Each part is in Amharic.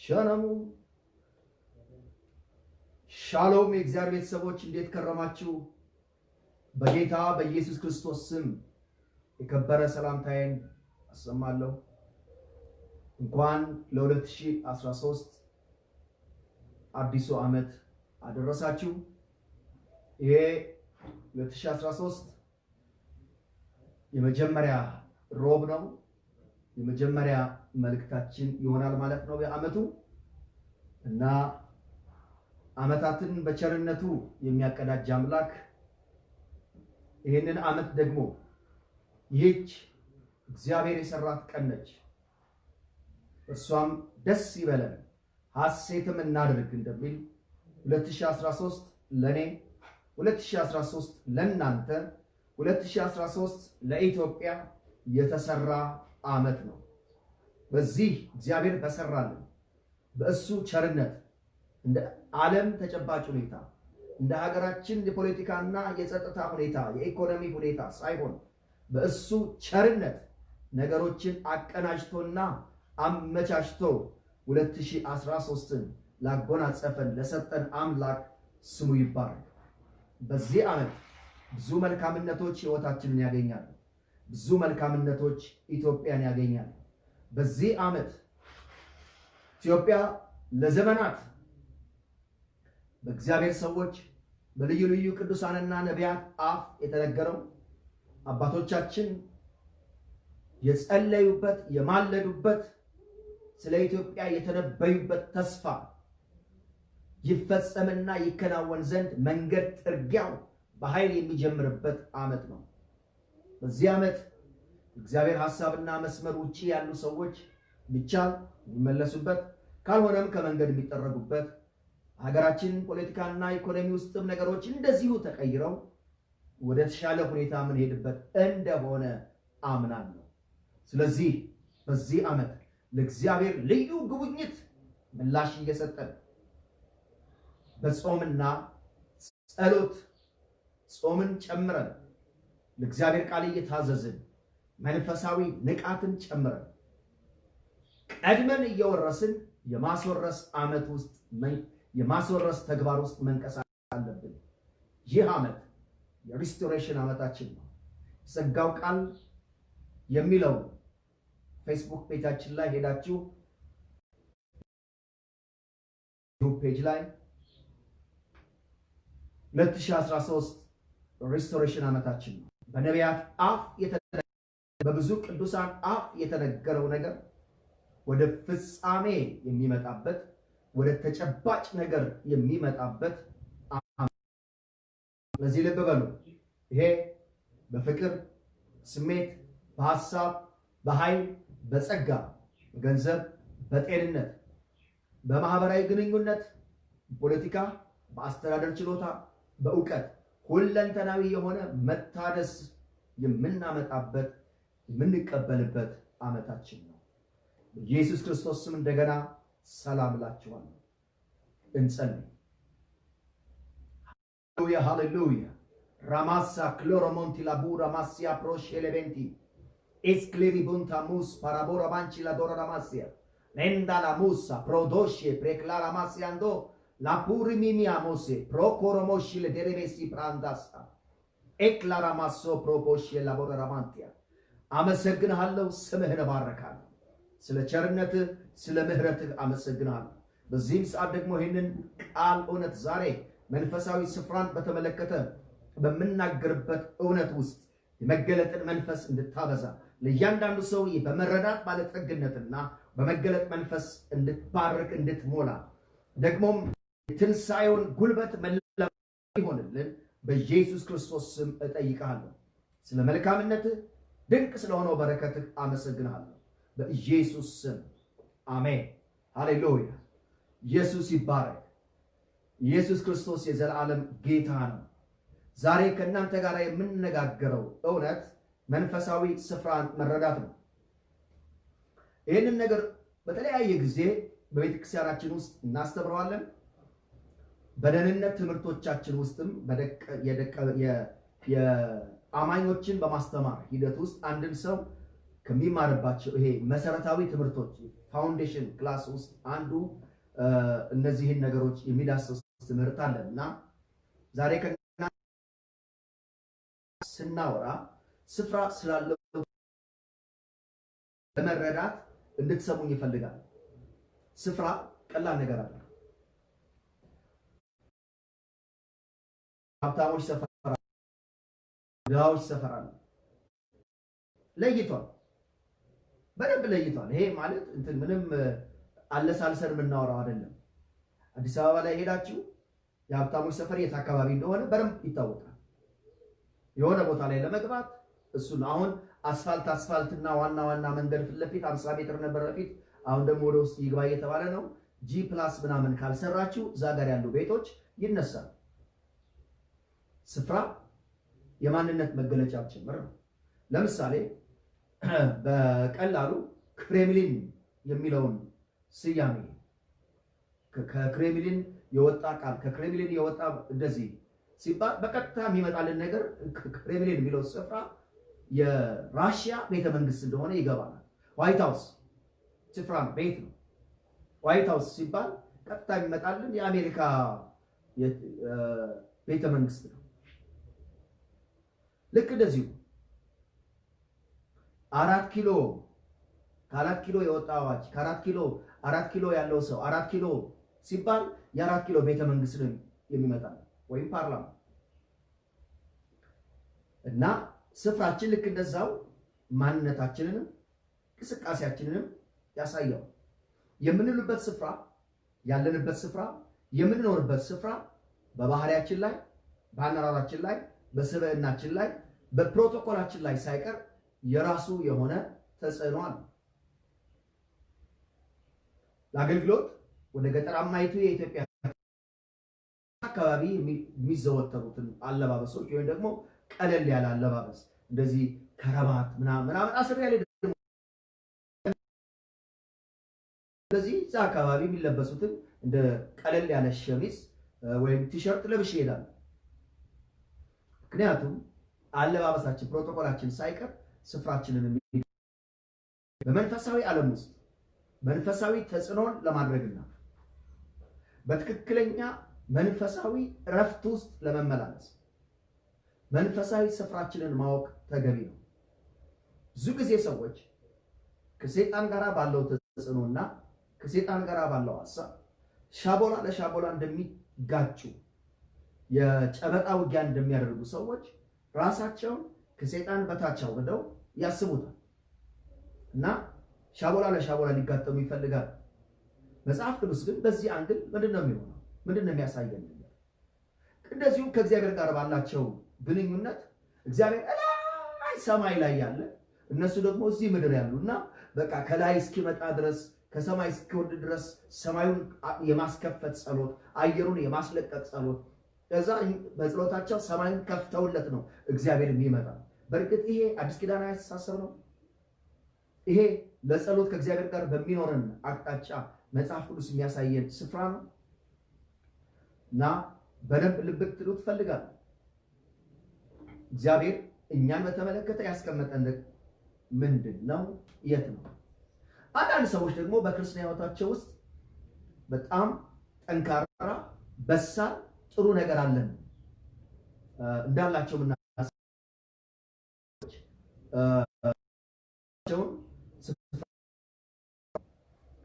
ሸነሙ ሻሎም የእግዚአብሔር ቤተሰቦች እንዴት ከረማችሁ? በጌታ በኢየሱስ ክርስቶስ ስም የከበረ ሰላምታዬን አሰማለሁ። እንኳን ለ2013 አዲሱ ዓመት አደረሳችሁ። ይሄ 2013 የመጀመሪያ ሮብ ነው። የመጀመሪያ መልእክታችን ይሆናል ማለት ነው በዓመቱ እና ዓመታትን በቸርነቱ የሚያቀዳጅ አምላክ ይህንን ዓመት ደግሞ ይህች እግዚአብሔር የሰራት ቀን ነች። እርሷም ደስ ይበለን ሐሴትም እናድርግ እንደሚል 2013 ለኔ 2013 ለናንተ 2013 ለኢትዮጵያ የተሰራ ዓመት ነው። በዚህ እግዚአብሔር በሰራልን በእሱ ቸርነት እንደ ዓለም ተጨባጭ ሁኔታ እንደ ሀገራችን የፖለቲካና የጸጥታ ሁኔታ የኢኮኖሚ ሁኔታ ሳይሆን በእሱ ቸርነት ነገሮችን አቀናጅቶና አመቻችቶ 2013ን ላጎናጸፈን ለሰጠን አምላክ ስሙ ይባረክ። በዚህ ዓመት ብዙ መልካምነቶች ሕይወታችንን ያገኛሉ። ብዙ መልካምነቶች ኢትዮጵያን ያገኛሉ። በዚህ ዓመት ኢትዮጵያ ለዘመናት በእግዚአብሔር ሰዎች በልዩ ልዩ ቅዱሳንና ነቢያት አፍ የተነገረው አባቶቻችን የጸለዩበት የማለዱበት ስለ ኢትዮጵያ የተነበዩበት ተስፋ ይፈጸምና ይከናወን ዘንድ መንገድ ጥርጊያው በኃይል የሚጀምርበት ዓመት ነው። በዚህ ዓመት እግዚአብሔር ሐሳብና መስመር ውጪ ያሉ ሰዎች ቢቻል የሚመለሱበት ካልሆነም ከመንገድ የሚጠረጉበት ሀገራችን ፖለቲካና ኢኮኖሚ ውስጥም ነገሮች እንደዚሁ ተቀይረው ወደ ተሻለ ሁኔታ የምንሄድበት እንደሆነ አምናለሁ። ስለዚህ በዚህ ዓመት ለእግዚአብሔር ልዩ ጉብኝት ምላሽ እየሰጠን በጾምና ጸሎት ጾምን ጨምረን ለእግዚአብሔር ቃል እየታዘዝን መንፈሳዊ ንቃትን ጨምረን ቀድመን እየወረስን የማስወረስ ዓመት ውስጥ የማስወረስ ተግባር ውስጥ መንቀሳቀስ አለብን። ይህ ዓመት የሪስቶሬሽን ዓመታችን ነው። የጸጋው ቃል የሚለው ፌስቡክ ፔጃችን ላይ ሄዳችሁ ፔጅ ላይ 2013 ሪስቶሬሽን ዓመታችን ነው። በነቢያት አፍ በብዙ ቅዱሳን አፍ የተነገረው ነገር ወደ ፍጻሜ የሚመጣበት ወደ ተጨባጭ ነገር የሚመጣበት ለዚህ ልብ በሉ። ይሄ በፍቅር ስሜት፣ በሐሳብ፣ በኃይል፣ በጸጋ፣ በገንዘብ፣ በጤንነት፣ በማህበራዊ ግንኙነት፣ በፖለቲካ፣ በአስተዳደር ችሎታ፣ በእውቀት ሁለንተናዊ የሆነ መታደስ የምናመጣበት የምንቀበልበት ዓመታችን ነው። በኢየሱስ ክርስቶስ ስም እንደገና ሰላም እላችኋለሁ። እንጸልይ። ሃሌሉያ ሃሌሉያ ራማሳ ክሎሮሞንቲ ላቡራ ማሲያ ፕሮሽ ኤሌቬንቲ ኤስክሌሪ ቡንታ ሙስ ፓራቦራ ባንቺ ላዶራ ራማሲያ ሌንዳ ላሙሳ ፕሮዶሼ ፕሬክላራ ማሲያንዶ ላፑሪ ሚሚያ ሞሴ ፕሮኮሮሞሺ ለደሬቤሲ ፕራንዳሳ ኤክላራ ማሶ ፕሮቦሼ ላቦራ ራማንቲያ አመሰግንሃለሁ። ስምህን እባርካለሁ። ስለ ቸርነትህ ስለ ምሕረትህ አመሰግንሃለሁ። በዚህም ሰዓት ደግሞ ይህንን ቃል እውነት ዛሬ መንፈሳዊ ስፍራን በተመለከተ በምናገርበት እውነት ውስጥ የመገለጥን መንፈስ እንድታበዛ ለእያንዳንዱ ሰው በመረዳት ባለጠግነትና በመገለጥ መንፈስ እንድትባርክ እንድትሞላ ደግሞም የትንሣኤውን ጉልበት መላ ይሆንልን በኢየሱስ ክርስቶስ ስም እጠይቅሃለሁ። ስለ መልካምነትህ ድንቅ ስለሆነው በረከትህ አመሰግንሃለሁ በኢየሱስ ስም አሜን። ሃሌሉያ። ኢየሱስ ይባረክ። ኢየሱስ ክርስቶስ የዘላለም ጌታ ነው። ዛሬ ከእናንተ ጋር የምንነጋገረው እውነት መንፈሳዊ ስፍራን መረዳት ነው። ይህንን ነገር በተለያየ ጊዜ በቤተክርስቲያናችን ውስጥ እናስተምረዋለን። በደህንነት ትምህርቶቻችን ውስጥም የአማኞችን በማስተማር ሂደት ውስጥ አንድን ሰው ከሚማርባቸው ይሄ መሰረታዊ ትምህርቶች ፋውንዴሽን ክላስ ውስጥ አንዱ እነዚህን ነገሮች የሚዳስስ ትምህርት አለና ዛሬ ስናወራ ስፍራ ስላለው ለመረዳት እንድትሰሙኝ ይፈልጋል። ስፍራ ቀላል ነገር አለ። ሀብታሞች ሰፈራ፣ ድሃዎች ሰፈራ ለይቷል፣ በደንብ ለይቷል። ይሄ ማለት እንትን ምንም አለሳልሰን የምናወራው አይደለም። አዲስ አበባ ላይ ሄዳችሁ የሀብታሞች ሰፈር የት አካባቢ እንደሆነ በደንብ ይታወቃል። የሆነ ቦታ ላይ ለመግባት እሱን አሁን አስፋልትና ዋና መንገድ ፊት ለፊት 50 ሜትር ነበር በፊት፣ አሁን ደግሞ ወደ ውስጥ ይግባ እየተባለ ነው። ጂ ፕላስ ምናምን ካልሰራችሁ እዛ ጋር ያሉ ቤቶች ይነሳል። ስፍራ የማንነት መገለጫ ጭምር ነው። ለምሳሌ በቀላሉ ክሬምሊን የሚለውን ስያሜ ከክሬምሊን የወጣ ቃል ከክሬምሊን የወጣ እንደዚህ ሲባል በቀጥታ የሚመጣልን ነገር ክሬምሊን የሚለው ስፍራ የራሽያ ቤተ መንግስት እንደሆነ ይገባናል። ዋይት ሃውስ ስፍራ ነው፣ ቤት ነው። ዋይት ሃውስ ሲባል ቀጥታ የሚመጣልን የአሜሪካ ቤተ መንግስት ነው። ልክ እንደዚሁ 4 ኪሎ ከ4 ኪሎ የወጣ አዋጅ ከ4 ኪሎ ያለው ሰው 4 ኪሎ ሲባል የ4 ኪሎ ቤተ መንግስት ነው የሚመጣል ወይም ፓርላማ እና ስፍራችን ልክ እንደዛው ማንነታችንንም እንቅስቃሴያችንንም ያሳያል። የምንልበት ስፍራ፣ ያለንበት ስፍራ፣ የምንኖርበት ስፍራ በባህሪያችን ላይ፣ በአነራራችን ላይ፣ በስብዕናችን ላይ፣ በፕሮቶኮላችን ላይ ሳይቀር የራሱ የሆነ ተጽዕኖ አለ። ለአገልግሎት ወደ ገጠራማይቱ የኢትዮጵያ አካባቢ የሚዘወተሩትን አለባበሶች ወይም ደግሞ ቀለል ያለ አለባበስ እንደዚህ ከረባት ምናምን አስር ያለ ስለዚህ እዛ አካባቢ የሚለበሱትን እንደ ቀለል ያለ ሸሚዝ ወይም ቲሸርት ለብሼ ይሄዳል። ምክንያቱም አለባበሳችን ፕሮቶኮላችን ሳይቀር ስፍራችንን በመንፈሳዊ ዓለም ውስጥ መንፈሳዊ ተጽዕኖን ለማድረግና በትክክለኛ መንፈሳዊ እረፍት ውስጥ ለመመላለስ መንፈሳዊ ስፍራችንን ማወቅ ተገቢ ነው። ብዙ ጊዜ ሰዎች ከሰይጣን ጋር ባለው ተጽዕኖና ከሰይጣን ጋር ባለው ሐሳብ ሻቦላ ለሻቦላ እንደሚጋጩ የጨበጣ ውጊያ እንደሚያደርጉ ሰዎች ራሳቸውን ከሰይጣን በታች አውርደው ያስቡታል እና ሻቦላ ለሻቦላ ሊጋጠሙ ይፈልጋል። መጽሐፍ ቅዱስ ግን በዚህ አንግል ምንድነው የሚሆነው? ምንድነው የሚያሳየን? እንደዚሁ ከእግዚአብሔር ጋር ባላቸው ግንኙነት እግዚአብሔር ላይ ሰማይ ላይ ያለ እነሱ ደግሞ እዚህ ምድር ያሉና በቃ ከላይ እስኪመጣ ድረስ ከሰማይ እስኪወርድ ድረስ ሰማዩን የማስከፈት ጸሎት፣ አየሩን የማስለቀቅ ጸሎት፣ ከዛ በጸሎታቸው ሰማዩን ከፍተውለት ነው እግዚአብሔር የሚመጣ። በእርግጥ ይሄ አዲስ ኪዳን አስተሳሰብ ነው። ይሄ ለጸሎት ከእግዚአብሔር ጋር በሚኖረን አቅጣጫ መጽሐፍ ቅዱስ የሚያሳየን ስፍራ ነው እና በደንብ ልብ ልትሉ ትፈልጋለህ። እግዚአብሔር እኛን በተመለከተ ያስቀመጠን ምንድን ነው? የት ነው? አንዳንድ ሰዎች ደግሞ በክርስትና ሕይወታቸው ውስጥ በጣም ጠንካራ በሳል ጥሩ ነገር አለን እንዳላቸው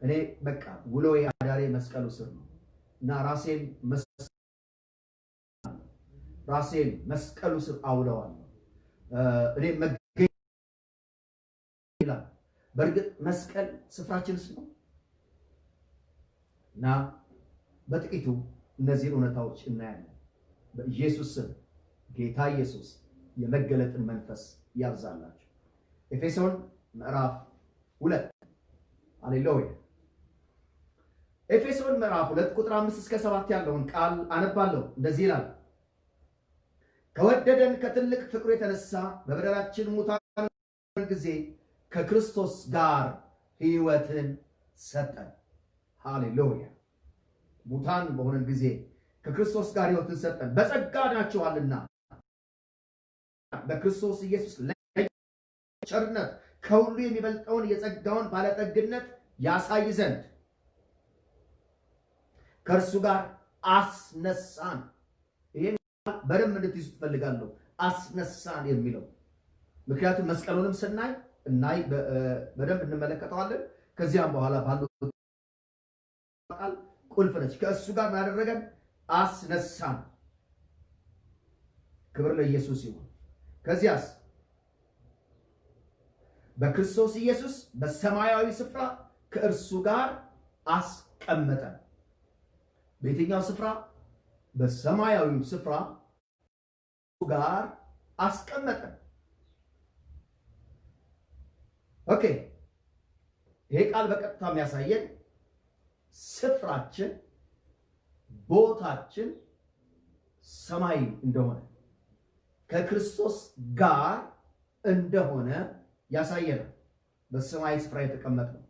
እኔ በቃ ውሎዬ አዳሬ መስቀሉ ስር ነው እና ራሴን መስቀሉ ስር አውለዋለሁ። እኔ መገኘት ይላል። በእርግጥ መስቀል ስፍራችንስ ነው እና በጥቂቱ እነዚህን እውነታዎች እናያለን። በኢየሱስ ስም ጌታ ኢየሱስ የመገለጥን መንፈስ ያብዛላችሁ። ኤፌሶን ምዕራፍ 2 ሃሌሉያ። ኤፌሶን ምዕራፍ 2 ቁጥር 5 እስከ 7 ያለውን ቃል አነባለሁ። እንደዚህ ይላል፣ ከወደደን ከትልቅ ፍቅሩ የተነሳ በበደላችን ሙታን ጊዜ ከክርስቶስ ጋር ሕይወትን ሰጠን። ሃሌሉያ። ሙታን በሆነን ጊዜ ከክርስቶስ ጋር ሕይወትን ሰጠን። በጸጋ ናችኋልና በክርስቶስ ኢየሱስ ቸርነት ከሁሉ የሚበልጠውን የጸጋውን ባለጠግነት ያሳይ ዘንድ ከእርሱ ጋር አስነሳን። ይሄን በደንብ እንድትይዙ ትፈልጋለሁ። አስነሳን የሚለው ምክንያቱም መስቀሉንም ስናይ በደንብ እንመለከተዋለን። ከዚያም በኋላ ባለው ቃል ቁልፍ ነች። ከእሱ ጋር ያደረገን አስነሳን። ክብር ለኢየሱስ ይሁን። ከዚያስ በክርስቶስ ኢየሱስ በሰማያዊ ስፍራ ከእርሱ ጋር አስቀመጠን። በየትኛው ስፍራ? በሰማያዊ ስፍራ ጋር አስቀመጠን። ኦኬ፣ ይሄ ቃል በቀጥታ የሚያሳየን ስፍራችን ቦታችን ሰማይ እንደሆነ ከክርስቶስ ጋር እንደሆነ ያሳየናል። በሰማይ ስፍራ የተቀመጥነው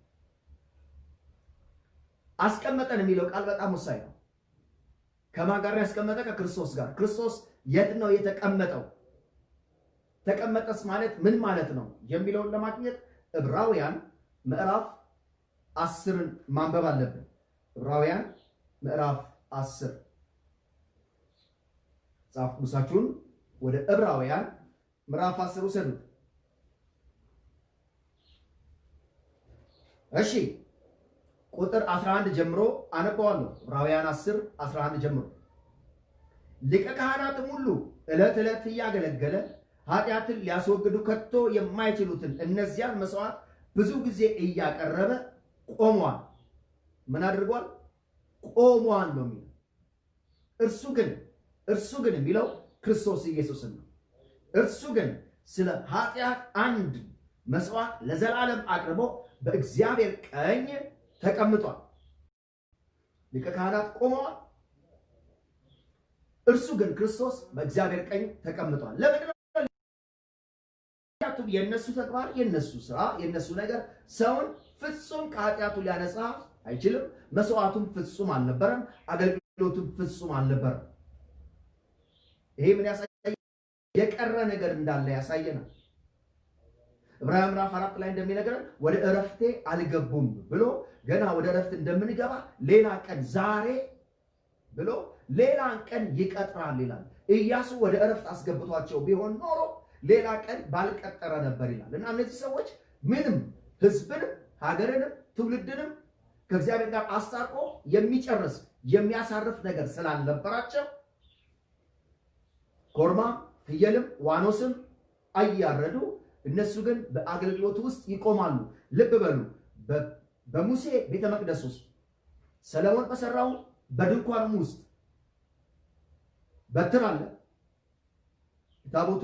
አስቀመጠን የሚለው ቃል በጣም ወሳኝ ነው። ከማን ጋር ያስቀመጠ? ከክርስቶስ ጋር። ክርስቶስ የት ነው የተቀመጠው? ተቀመጠስ ማለት ምን ማለት ነው የሚለውን ለማግኘት ዕብራውያን ምዕራፍ 10 ማንበብ አለብን። ዕብራውያን ምዕራፍ 10 ጻፍ ቅዱሳችሁን ወደ ዕብራውያን ምዕራፍ 10 ውሰዱት። እሺ ቁጥር 11 ጀምሮ አነባዋለሁ። ዕብራውያን 10:11 ጀምሮ ሊቀ ካህናትም ሁሉ ዕለት ዕለት እያገለገለ ኃጢአትን ሊያስወግዱ ከቶ የማይችሉትን እነዚያን መስዋዕት ብዙ ጊዜ እያቀረበ ቆሟል። ምን አድርጓል? ቆሟል ነው የሚለው። እርሱ ግን የሚለው ክርስቶስ ኢየሱስን ነው። እርሱ ግን ስለ ኃጢአት አንድ መስዋዕት ለዘላለም አቅርቦ በእግዚአብሔር ቀኝ ተቀምጧል። ሊቀ ካህናት ቆመዋል። እርሱ ግን ክርስቶስ በእግዚአብሔር ቀኝ ተቀምጧል። ለምን? የነሱ ተግባር፣ የነሱ ስራ፣ የነሱ ነገር ሰውን ፍጹም ከኃጢአቱ ሊያነጻ አይችልም። መስዋዕቱም ፍጹም አልነበረም። አገልግሎቱም ፍጹም አልነበረም። ይሄ ምን ያሳያል? የቀረ ነገር እንዳለ ያሳየናል። ዕብራውያን ምዕራፍ 4 ላይ እንደሚነግረን ወደ እረፍቴ አልገቡም ብሎ ገና ወደ እረፍት እንደምንገባ ሌላ ቀን ዛሬ ብሎ ሌላን ቀን ይቀጥራል ይላል። ኢያሱ ወደ እረፍት አስገብቷቸው ቢሆን ኖሮ ሌላ ቀን ባልቀጠረ ነበር ይላል። እና እነዚህ ሰዎች ምንም ህዝብንም ሀገርንም ትውልድንም ከእግዚአብሔር ጋር አስታርቆ የሚጨርስ የሚያሳርፍ ነገር ስላልነበራቸው ኮርማ ፍየልም ዋኖስም አያረዱ። እነሱ ግን በአገልግሎት ውስጥ ይቆማሉ። ልብ በሉ፣ በሙሴ ቤተ መቅደስ ውስጥ ሰለሞን በሰራው በድንኳንም ውስጥ በትር አለ። ታቦቱ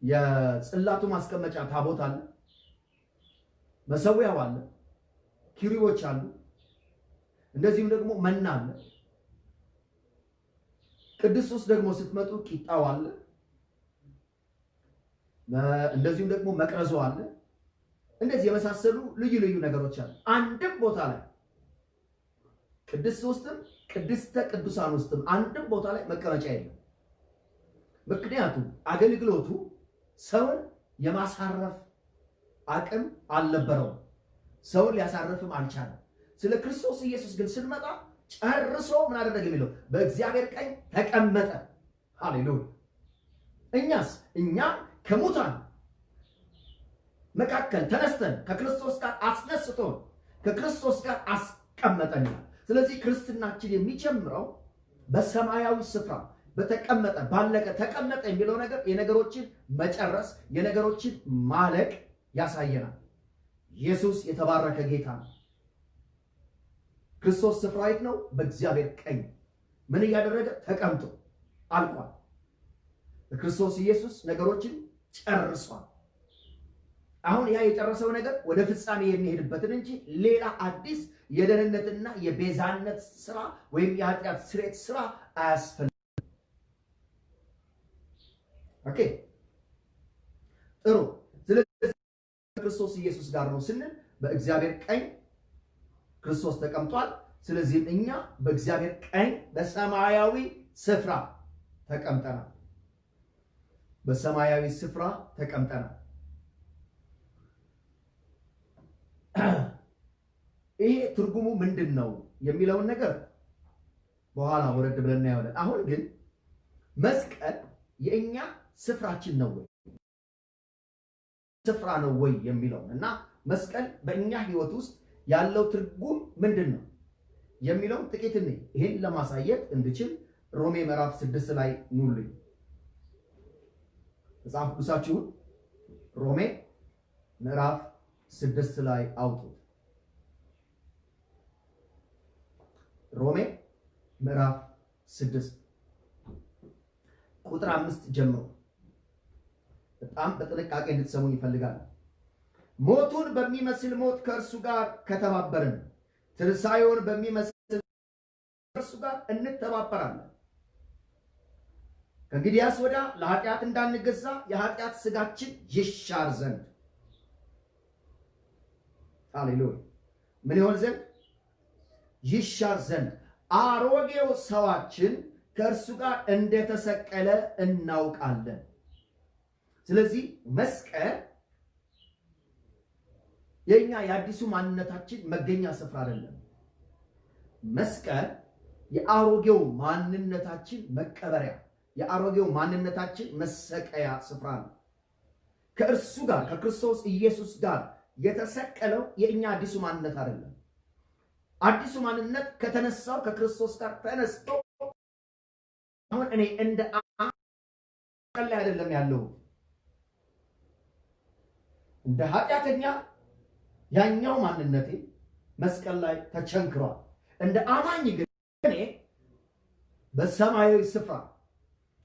የጽላቱ ማስቀመጫ ታቦት አለ። መሰዊያው አለ። ኪሩቦች አሉ። እንደዚሁም ደግሞ መና አለ። ቅዱስ ውስጥ ደግሞ ስትመጡ ቂጣው አለ። እንደዚሁም ደግሞ መቅረዙ አለ። እንደዚህ የመሳሰሉ ልዩ ልዩ ነገሮች አሉ። አንድም ቦታ ላይ ቅዱስ ውስጥም ቅድስተ ቅዱሳን ውስጥም አንድም ቦታ ላይ መቀመጫ የለም። ምክንያቱም አገልግሎቱ ሰውን የማሳረፍ አቅም አልነበረውም። ሰውን ሊያሳርፍም አልቻለም። ስለ ክርስቶስ ኢየሱስ ግን ስንመጣ ጨርሶ ምን አደረገ የሚለው በእግዚአብሔር ቀኝ ተቀመጠ። ሃሌሉያ! እኛ ከሙታን መካከል ተነስተን ከክርስቶስ ጋር አስነስቶን ከክርስቶስ ጋር አስቀመጠን። ስለዚህ ክርስትናችን የሚጀምረው በሰማያዊ ስፍራ በተቀመጠ ባለቀ ተቀመጠ የሚለው ነገር የነገሮችን መጨረስ የነገሮችን ማለቅ ያሳየናል። ኢየሱስ የተባረከ ጌታ ነው። ክርስቶስ ስፍራ የት ነው? በእግዚአብሔር ቀኝ ምን እያደረገ ተቀምጦ አልቋል። ክርስቶስ ኢየሱስ ነገሮችን ጨርሷል። አሁን ያ የጨረሰው ነገር ወደ ፍጻሜ የሚሄድበትን እንጂ ሌላ አዲስ የደህንነትና የቤዛነት ስራ ወይም የኃጢአት ስርየት ስራ አያስፈልግም። ኦኬ ጥሩ። ስለዚህ ክርስቶስ ኢየሱስ ጋር ነው ስንል በእግዚአብሔር ቀኝ ክርስቶስ ተቀምጧል። ስለዚህም እኛ በእግዚአብሔር ቀኝ በሰማያዊ ስፍራ ተቀምጠናል። በሰማያዊ ስፍራ ተቀምጠናል። ይሄ ትርጉሙ ምንድነው የሚለውን ነገር በኋላ ወረድ ብለን እናያለን። አሁን ግን መስቀል የኛ ስፍራችን ነው ወይ ስፍራ ነው ወይ የሚለው እና መስቀል በእኛ ህይወት ውስጥ ያለው ትርጉም ምንድነው የሚለው ጥቂት ነኝ። ይሄን ለማሳየት እንድችል ሮሜ ምዕራፍ 6 ላይ ኑልኝ። መጽሐፍ ቅዱሳችሁን ሮሜ ምዕራፍ 6 ላይ አውጡት። ሮሜ ምዕራፍ 6 ቁጥር 5 ጀምሮ በጣም በጥንቃቄ እንድትሰሙኝ ይፈልጋል። ሞቱን በሚመስል ሞት ከእርሱ ጋር ከተባበርን ትንሣኤውን በሚመስል ከእርሱ ጋር እንተባበራለን። ከእንግዲያስ ወዲያ ለኃጢአት እንዳንገዛ የኃጢአት ሥጋችን ይሻር ዘንድ ሃሌሉያ ምን ይሆን ዘንድ ይሻር ዘንድ አሮጌው ሰዋችን ከእርሱ ጋር እንደተሰቀለ እናውቃለን። ስለዚህ መስቀል የኛ የአዲሱ ማንነታችን መገኛ ስፍራ አይደለም። መስቀል የአሮጌው ማንነታችን መቀበሪያ፣ የአሮጌው ማንነታችን መሰቀያ ስፍራ ነው። ከእርሱ ጋር ከክርስቶስ ኢየሱስ ጋር የተሰቀለው የኛ አዲሱ ማንነት አይደለም። አዲሱ ማንነት ከተነሳው ከክርስቶስ ጋር ተነስቶ አሁን እኔ እንደ መስቀል ላይ አይደለም ያለው እንደ ኃጢአተኛ ያኛው ማንነቴ መስቀል ላይ ተቸንክሯል። እንደ አማኝ ግን እኔ በሰማያዊ ስፍራ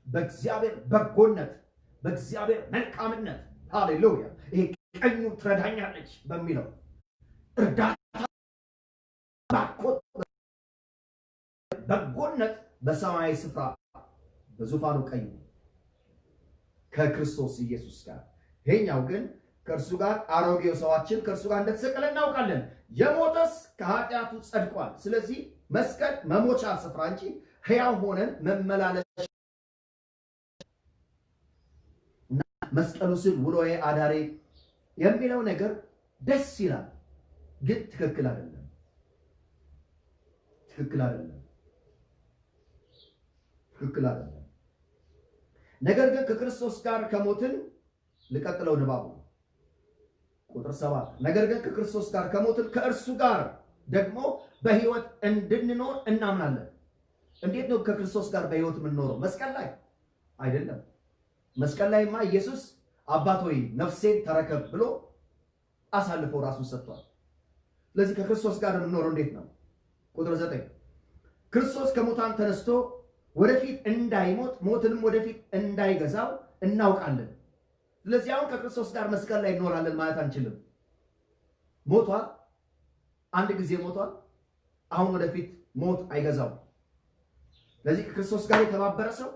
በእግዚአብሔር በጎነት በእግዚአብሔር መልካምነት ሃሌሉያ ይሄ ቀኙ ትረዳኛለች በሚለው እርዳታ ባኮት በጎነት በሰማያዊ ስፍራ በዙፋኑ ቀኝ ከክርስቶስ ኢየሱስ ጋር ይሄኛው ግን ከእርሱ ጋር አሮጌው ሰዋችን ከእርሱ ጋር እንደተሰቀለ እናውቃለን። የሞተስ ከኃጢአቱ ጸድቋል። ስለዚህ መስቀል መሞቻ ስፍራ እንጂ ሕያው ሆነን መመላለሻ መስቀሉ ስል ውሎዬ አዳሬ የሚለው ነገር ደስ ይላል፣ ግን ትክክል አይደለም። ትክክል አይደለም። ትክክል አይደለም። ነገር ግን ከክርስቶስ ጋር ከሞትን ልቀጥለው ንባቡ ቁጥር 7 ነገር ግን ከክርስቶስ ጋር ከሞትን ከእርሱ ጋር ደግሞ በሕይወት እንድንኖር እናምናለን። እንዴት ነው ከክርስቶስ ጋር በሕይወት የምንኖረው? መስቀል ላይ አይደለም። መስቀል ላይማ ኢየሱስ አባት ሆይ ነፍሴን ተረከብ ብሎ አሳልፎ ራሱን ሰጥቷል። ስለዚህ ከክርስቶስ ጋር የምንኖረው እንዴት ነው? ቁጥር 9 ክርስቶስ ከሙታን ተነስቶ ወደፊት እንዳይሞት ሞትንም ወደፊት እንዳይገዛው እናውቃለን። ስለዚህ አሁን ከክርስቶስ ጋር መስቀል ላይ እንኖራለን ማለት አንችልም። ሞቷል፣ አንድ ጊዜ ሞቷል። አሁን ወደፊት ሞት አይገዛው። ስለዚህ ከክርስቶስ ጋር የተባበረ ሰው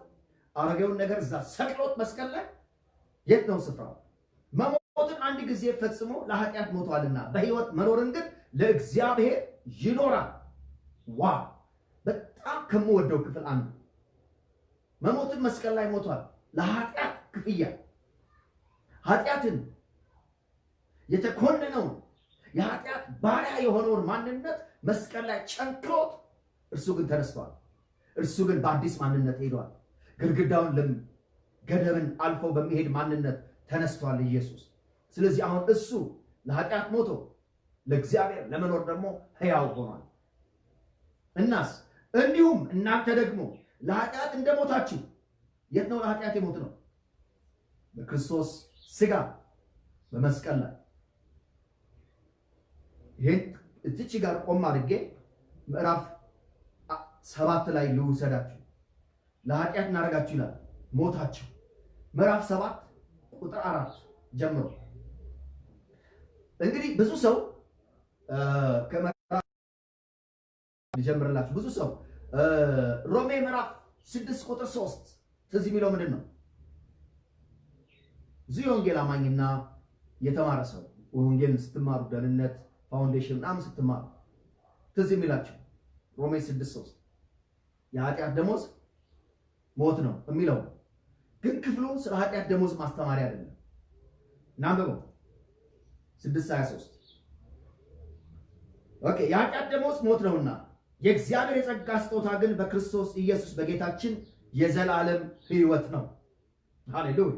አሮጌውን ነገር እዛ ሰቅሎት መስቀል ላይ የት ነው ስፍራው? መሞትን አንድ ጊዜ ፈጽሞ ለኃጢአት ሞቷልና በሕይወት መኖርን ግን ለእግዚአብሔር ይኖራል። ዋ በጣም ከምወደው ክፍል አንዱ መሞትን መስቀል ላይ ሞቷል። ለኃጢአት ክፍያ ኃጢአትን የተኮነነውን የኃጢአት ባሪያ የሆነውን ማንነት መስቀል ላይ ጨንክሮት እርሱ ግን ተነስቷል። እርሱ ግን በአዲስ ማንነት ሄዷል። ግድግዳውን ገደብን አልፎ በሚሄድ ማንነት ተነስቷል ኢየሱስ። ስለዚህ አሁን እሱ ለኃጢአት ሞቶ ለእግዚአብሔር ለመኖር ደግሞ ሕያው ሆኗል። እናስ እንዲሁም እናንተ ደግሞ ለኃጢአት እንደሞታችሁ የት ነው ለኃጢአት የሞት ነው? በክርስቶስ ሥጋ በመስቀል ላይ። ይህን እዚች ጋር ቆም አድርጌ ምዕራፍ 7 ላይ ልውሰዳችሁ። ለኃጢአት እናደርጋችሁ ይላል ሞታችሁ። ምዕራፍ 7 ቁጥር 4 ጀምሮ እንግዲህ ብዙ ሰው ከምዕራፍ ሊጀምርላችሁ ብዙ ሰው ሮሜ ምዕራፍ 6 ቁጥር 3 ትዝ የሚለው ምንድን ነው? እዚህ የወንጌል አማኝና የተማረ ሰው ወንጌልን ስትማሩ ደህንነት ፋውንዴሽን ምናምን ስትማሩ ትዝ የሚላችሁ ሮሜ 6:3 የኃጢአት ደሞዝ ሞት ነው የሚለው ግን ክፍሉ ስለ ኃጢአት ደሞዝ ማስተማሪያ አይደለም። እናንብበው 6:23 ኦኬ የኃጢአት ደመወዝ ሞት ነውና የእግዚአብሔር የጸጋ ስጦታ ግን በክርስቶስ ኢየሱስ በጌታችን የዘላለም ሕይወት ነው። ሃሌሉያ።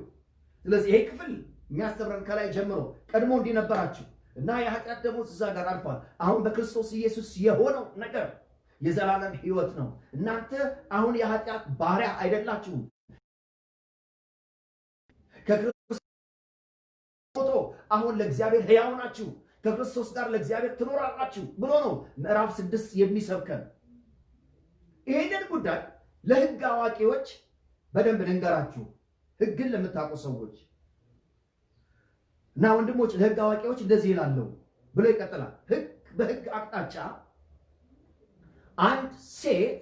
ስለዚህ ይሄ ክፍል የሚያስተምረን ከላይ ጀምሮ ቀድሞ እንዲነበራችሁ እና የኃጢአት ደመወዝ እዛ ጋር አልፏል። አሁን በክርስቶስ ኢየሱስ የሆነው ነገር የዘላለም ሕይወት ነው። እናንተ አሁን የኃጢአት ባሪያ አይደላችሁም። ከክርስቶስ ሞቶ አሁን ለእግዚአብሔር ሕያው ናችሁ። ከክርስቶስ ጋር ለእግዚአብሔር ትኖራላችሁ ብሎ ነው ምዕራፍ 6 የሚሰብከን። ይሄንን ጉዳይ ለሕግ አዋቂዎች በደንብ ልንገራችሁ። ሕግን ለምታውቁ ሰዎች እና ወንድሞች ለሕግ አዋቂዎች እንደዚህ ይላለው ብሎ ይቀጥላል። ሕግ በሕግ አቅጣጫ አንድ ሴት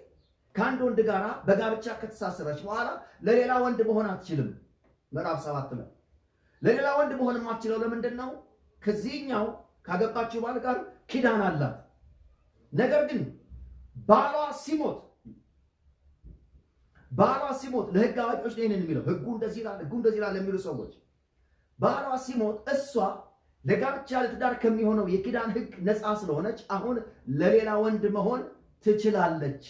ከአንድ ወንድ ጋር በጋብቻ ከተሳሰረች በኋላ ለሌላ ወንድ መሆን አትችልም። ምዕራፍ 7 ላይ ለሌላ ወንድ መሆን የማትችለው ለምንድን ነው? ከዚህኛው ካገባችው ባል ጋር ኪዳን አላት። ነገር ግን ባሏ ሲሞት ለሕግ አዋቂዎች ነው የሚለው ሕጉ እንደዚህ ይላል የሚሉ ሰዎች ባሏ ሲሞት እሷ ለጋብቻ ለትዳር ከሚሆነው የኪዳን ሕግ ነፃ ስለሆነች አሁን ለሌላ ወንድ መሆን ትችላለች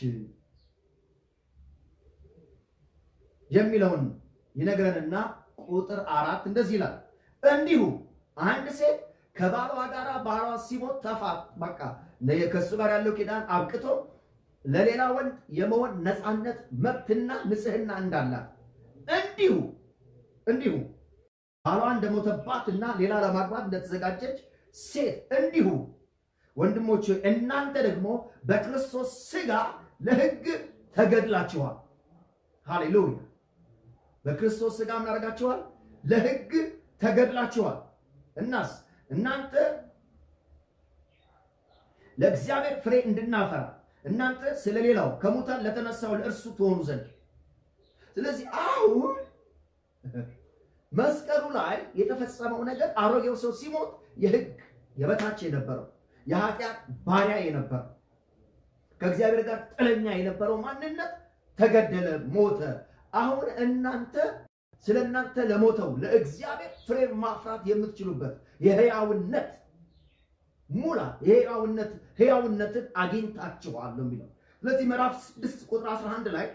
የሚለውን ይነግረንና ቁጥር 4 እንደዚህ ይላል። እንዲሁ አንድ ሴት ከባሏ ጋር ባሏ ሲሞት በቃ ከሱ ጋር ያለው ኪዳን አብቅቶ ለሌላ ወንድ የመሆን ነፃነት መብትና ንጽህና እንዳላት እንዲሁ ባሏ እንደሞተባትና ሌላ ለማግባት እንደተዘጋጀች ሴት እንዲሁ ወንድሞች እናንተ ደግሞ በክርስቶስ ሥጋ ለሕግ ተገድላችኋል። ሃሌሉያ። በክርስቶስ ሥጋ ምን አደረጋችኋል? ለሕግ ተገድላችኋል። እናስ እናንተ ለእግዚአብሔር ፍሬ እንድናፈራ እናንተ ስለሌላው ከሙታን ለተነሳው ለእርሱ ትሆኑ ዘንድ። ስለዚህ አሁን መስቀሉ ላይ የተፈጸመው ነገር አሮጌው ሰው ሲሞት የሕግ የበታች የነበረው የኃጢአት ባሪያ የነበረው ከእግዚአብሔር ጋር ጥለኛ የነበረው ማንነት ተገደለ፣ ሞተ። አሁን እናንተ ስለ እናንተ ለሞተው ለእግዚአብሔር ፍሬ ማፍራት የምትችሉበት የሕያውነት ሙላት ሕያውነትን አግኝታችኋል ነው የሚለው። ስለዚህ ምዕራፍ 6 ቁጥር 11 ላይ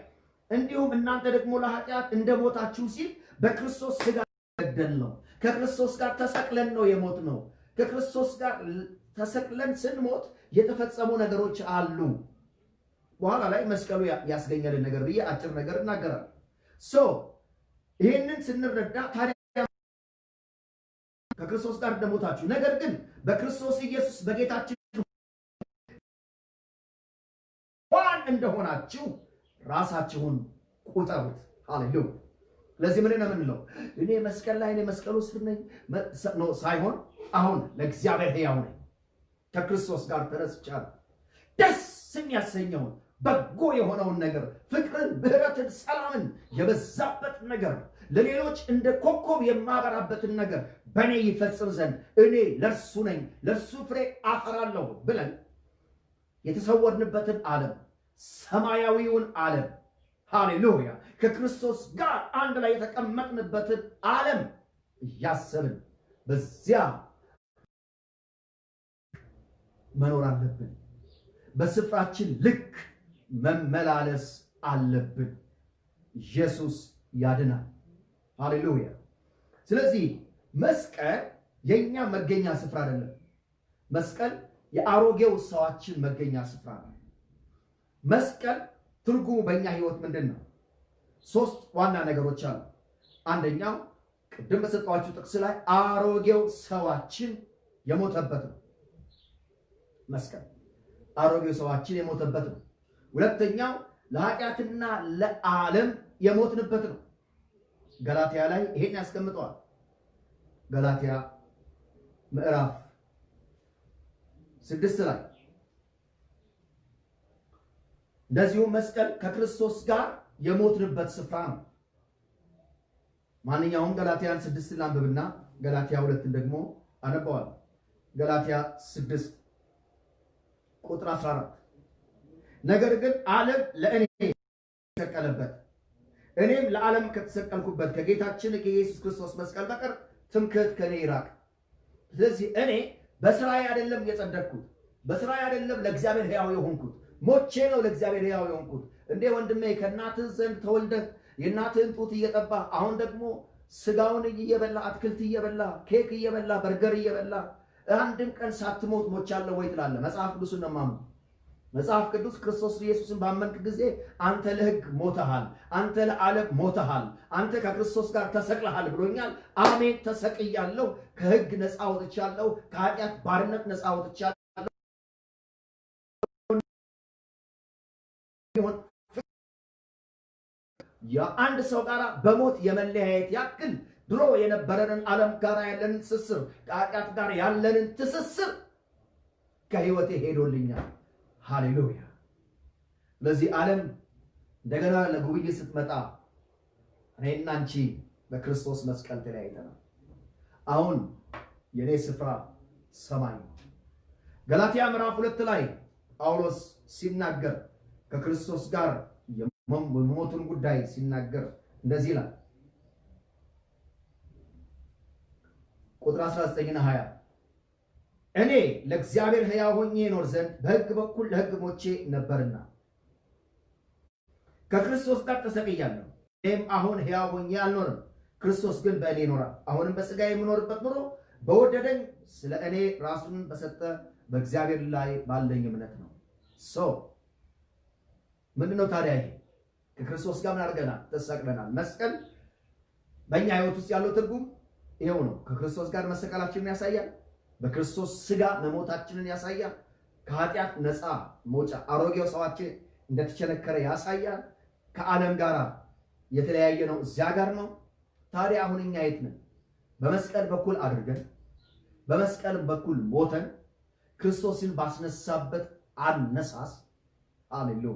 እንዲሁም እናንተ ደግሞ ለኃጢአት እንደሞታችሁ ሲል በክርስቶስ ሥጋ ገደል ነው። ከክርስቶስ ጋር ተሰቅለን ነው የሞት ነው። ከክርስቶስ ጋር ተሰቅለን ስንሞት የተፈጸሙ ነገሮች አሉ። በኋላ ላይ መስቀሉ ያስገኘልን ነገር ብዬ አጭር ነገር እናገራለሁ። ይህንን ስንረዳ ታዲያ ከክርስቶስ ጋር እንደሞታችሁ ነገር ግን በክርስቶስ ኢየሱስ በጌታችን እንደሆናችሁ ራሳችሁን ቁጠሩት። ሃሌሉያ። ለዚህ ምን ነው የምንለው? እኔ መስቀል ላይ መስቀሉ ስር ነኝ ሳይሆን አሁን ለእግዚአብሔር ሕያው ነኝ፣ ከክርስቶስ ጋር ተነስቻለሁ። ደስ የሚያሰኘውን በጎ የሆነውን ነገር ፍቅርን፣ ምሕረትን፣ ሰላምን የበዛበት ነገር ለሌሎች እንደ ኮከብ የማበራበትን ነገር በእኔ ይፈጽም ዘንድ እኔ ለእርሱ ነኝ፣ ለእርሱ ፍሬ አፈራለሁ ብለን የተሰወርንበትን ዓለም ሰማያዊውን ዓለም ሃሌሉያ ከክርስቶስ ጋር አንድ ላይ የተቀመጥንበትን ዓለም እያሰብን በዚያ መኖር አለብን። በስፍራችን ልክ መመላለስ አለብን። ኢየሱስ ያድናል። ሃሌሉያ። ስለዚህ መስቀል የኛ መገኛ ስፍራ አይደለም። መስቀል የአሮጌው ሰዋችን መገኛ ስፍራ ነው። መስቀል ትርጉሙ በእኛ ህይወት ምንድን ነው? 3 ዋና ነገሮች አሉ። አንደኛው ቅድም በሰጣችሁ ጥቅስ ላይ አሮጌው ሰዋችን የሞተበት ነው። መስቀል አሮጌው ሰዋችን የሞተበት ነው። ሁለተኛው ለኃጢአትና ለዓለም የሞትንበት ነው። ገላትያ ላይ ይሄን ያስቀምጠዋል። ገላትያ ምዕራፍ 6 ላይ እንደዚሁ መስቀል ከክርስቶስ ጋር የሞትንበት ስፍራ ነው። ማንኛውም ገላትያን 6 ላንብብና ገላትያ 2 ደግሞ አነባዋል። ገላትያ 6 ቁጥር 14 ነገር ግን ዓለም ለእኔ ተሰቀለበት፣ እኔም ለዓለም ከተሰቀልኩበት ከጌታችን ከኢየሱስ ክርስቶስ መስቀል በቀር ትምክህት ከኔ ይራቅ። ስለዚህ እኔ በስራዬ አይደለም የጸደቅኩት፣ በስራ አይደለም ለእግዚአብሔር ሕያው የሆንኩት፣ ሞቼ ነው ለእግዚአብሔር ሕያው የሆንኩት። እንዴ ወንድሜ ከእናትህ ዘንድ ተወልደህ የእናትህን ጡት እየጠባ አሁን ደግሞ ስጋውን እየበላ አትክልት እየበላ ኬክ እየበላ በርገር እየበላ አንድም ቀን ሳትሞት ሞቻለሁ ወይ ትላለህ? መጽሐፍ ቅዱስን ነው የማምነው። መጽሐፍ ቅዱስ ክርስቶስ ኢየሱስን ባመንክ ጊዜ አንተ ለሕግ ሞተሃል፣ አንተ ለዓለም ሞተሃል፣ አንተ ከክርስቶስ ጋር ተሰቅለሃል ብሎኛል። አሜን። ተሰቅያለሁ፣ ከሕግ ነፃ ወጥቻለሁ፣ ከኃጢአት ባርነት ነፃ ወጥቻለሁ። የአንድ ሰው ጋር በሞት የመለያየት ያክል ድሮ የነበረንን ዓለም ጋር ያለንን ትስስር ከኃጢአት ጋር ያለንን ትስስር ከህይወቴ ሄዶልኛል። ሃሌሉያ። ለዚህ ዓለም እንደገና ለጉብኝት ስትመጣ እኔና አንቺ በክርስቶስ መስቀል ተለያይተናል። አሁን የኔ ስፍራ ሰማይ ነው። ገላትያ ምዕራፍ 2 ላይ ጳውሎስ ሲናገር ከክርስቶስ ጋር የሞቱን ጉዳይ ሲናገር እንደዚህ ይላል። ቁጥር 19 እና 20 እኔ ለእግዚአብሔር ሕያው ሆኜ እኖር ዘንድ በሕግ በኩል ለሕግ ሞቼ ነበርና ከክርስቶስ ጋር ተሰቅያለሁ። እኔም አሁን ሕያው ሆኜ አልኖርም፣ ክርስቶስ ግን በእኔ ይኖራል። አሁንም በሥጋ የምኖርበት ኑሮ በወደደኝ ስለ እኔ ራሱን በሰጠ በእግዚአብሔር ላይ ባለኝ እምነት ነው። ምንድነው ታዲያ ይሄ? ከክርስቶስ ጋር ምን አድርገናል? ተሰቅለናል። መስቀል በእኛ ሕይወት ውስጥ ያለው ትርጉም ይሄው ነው። ከክርስቶስ ጋር መሰቀላችንን ያሳያል። በክርስቶስ ሥጋ መሞታችንን ያሳያል። ከኃጢአት ነፃ መውጫ አሮጌው ሰዋችን እንደተቸነከረ ያሳያል። ከዓለም ጋር የተለያየ ነው፣ እዚያ ጋር ነው። ታዲያ አሁን እኛ የት ነን? በመስቀል በኩል አድርገን በመስቀል በኩል ሞተን ክርስቶስን ባስነሳበት አነሳስ ሃሌሉያ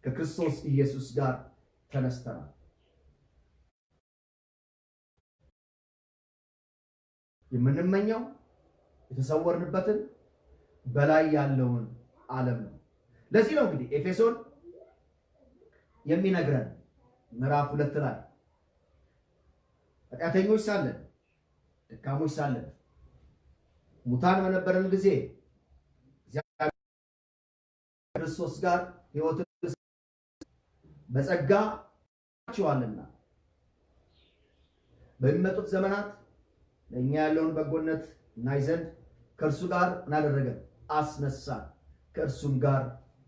ከክርስቶስ ኢየሱስ ጋር ተነስተናል። የምንመኘው የተሰወርንበትን በላይ ያለውን ዓለም ነው። ለዚህ ነው እንግዲህ ኤፌሶን የሚነግረን ምዕራፍ 2 ላይ ኃጢአተኞች ሳለን ደካሞች ሳለን ሙታን በነበረን ጊዜ ክርስቶስ ጋር ሕይወትን በጸጋ ችዋልና በሚመጡት ዘመናት ለእኛ ያለውን በጎነት እናይ ዘንድ ከእርሱ ጋር እናደረገን አስነሳን፣ ከእርሱም ጋር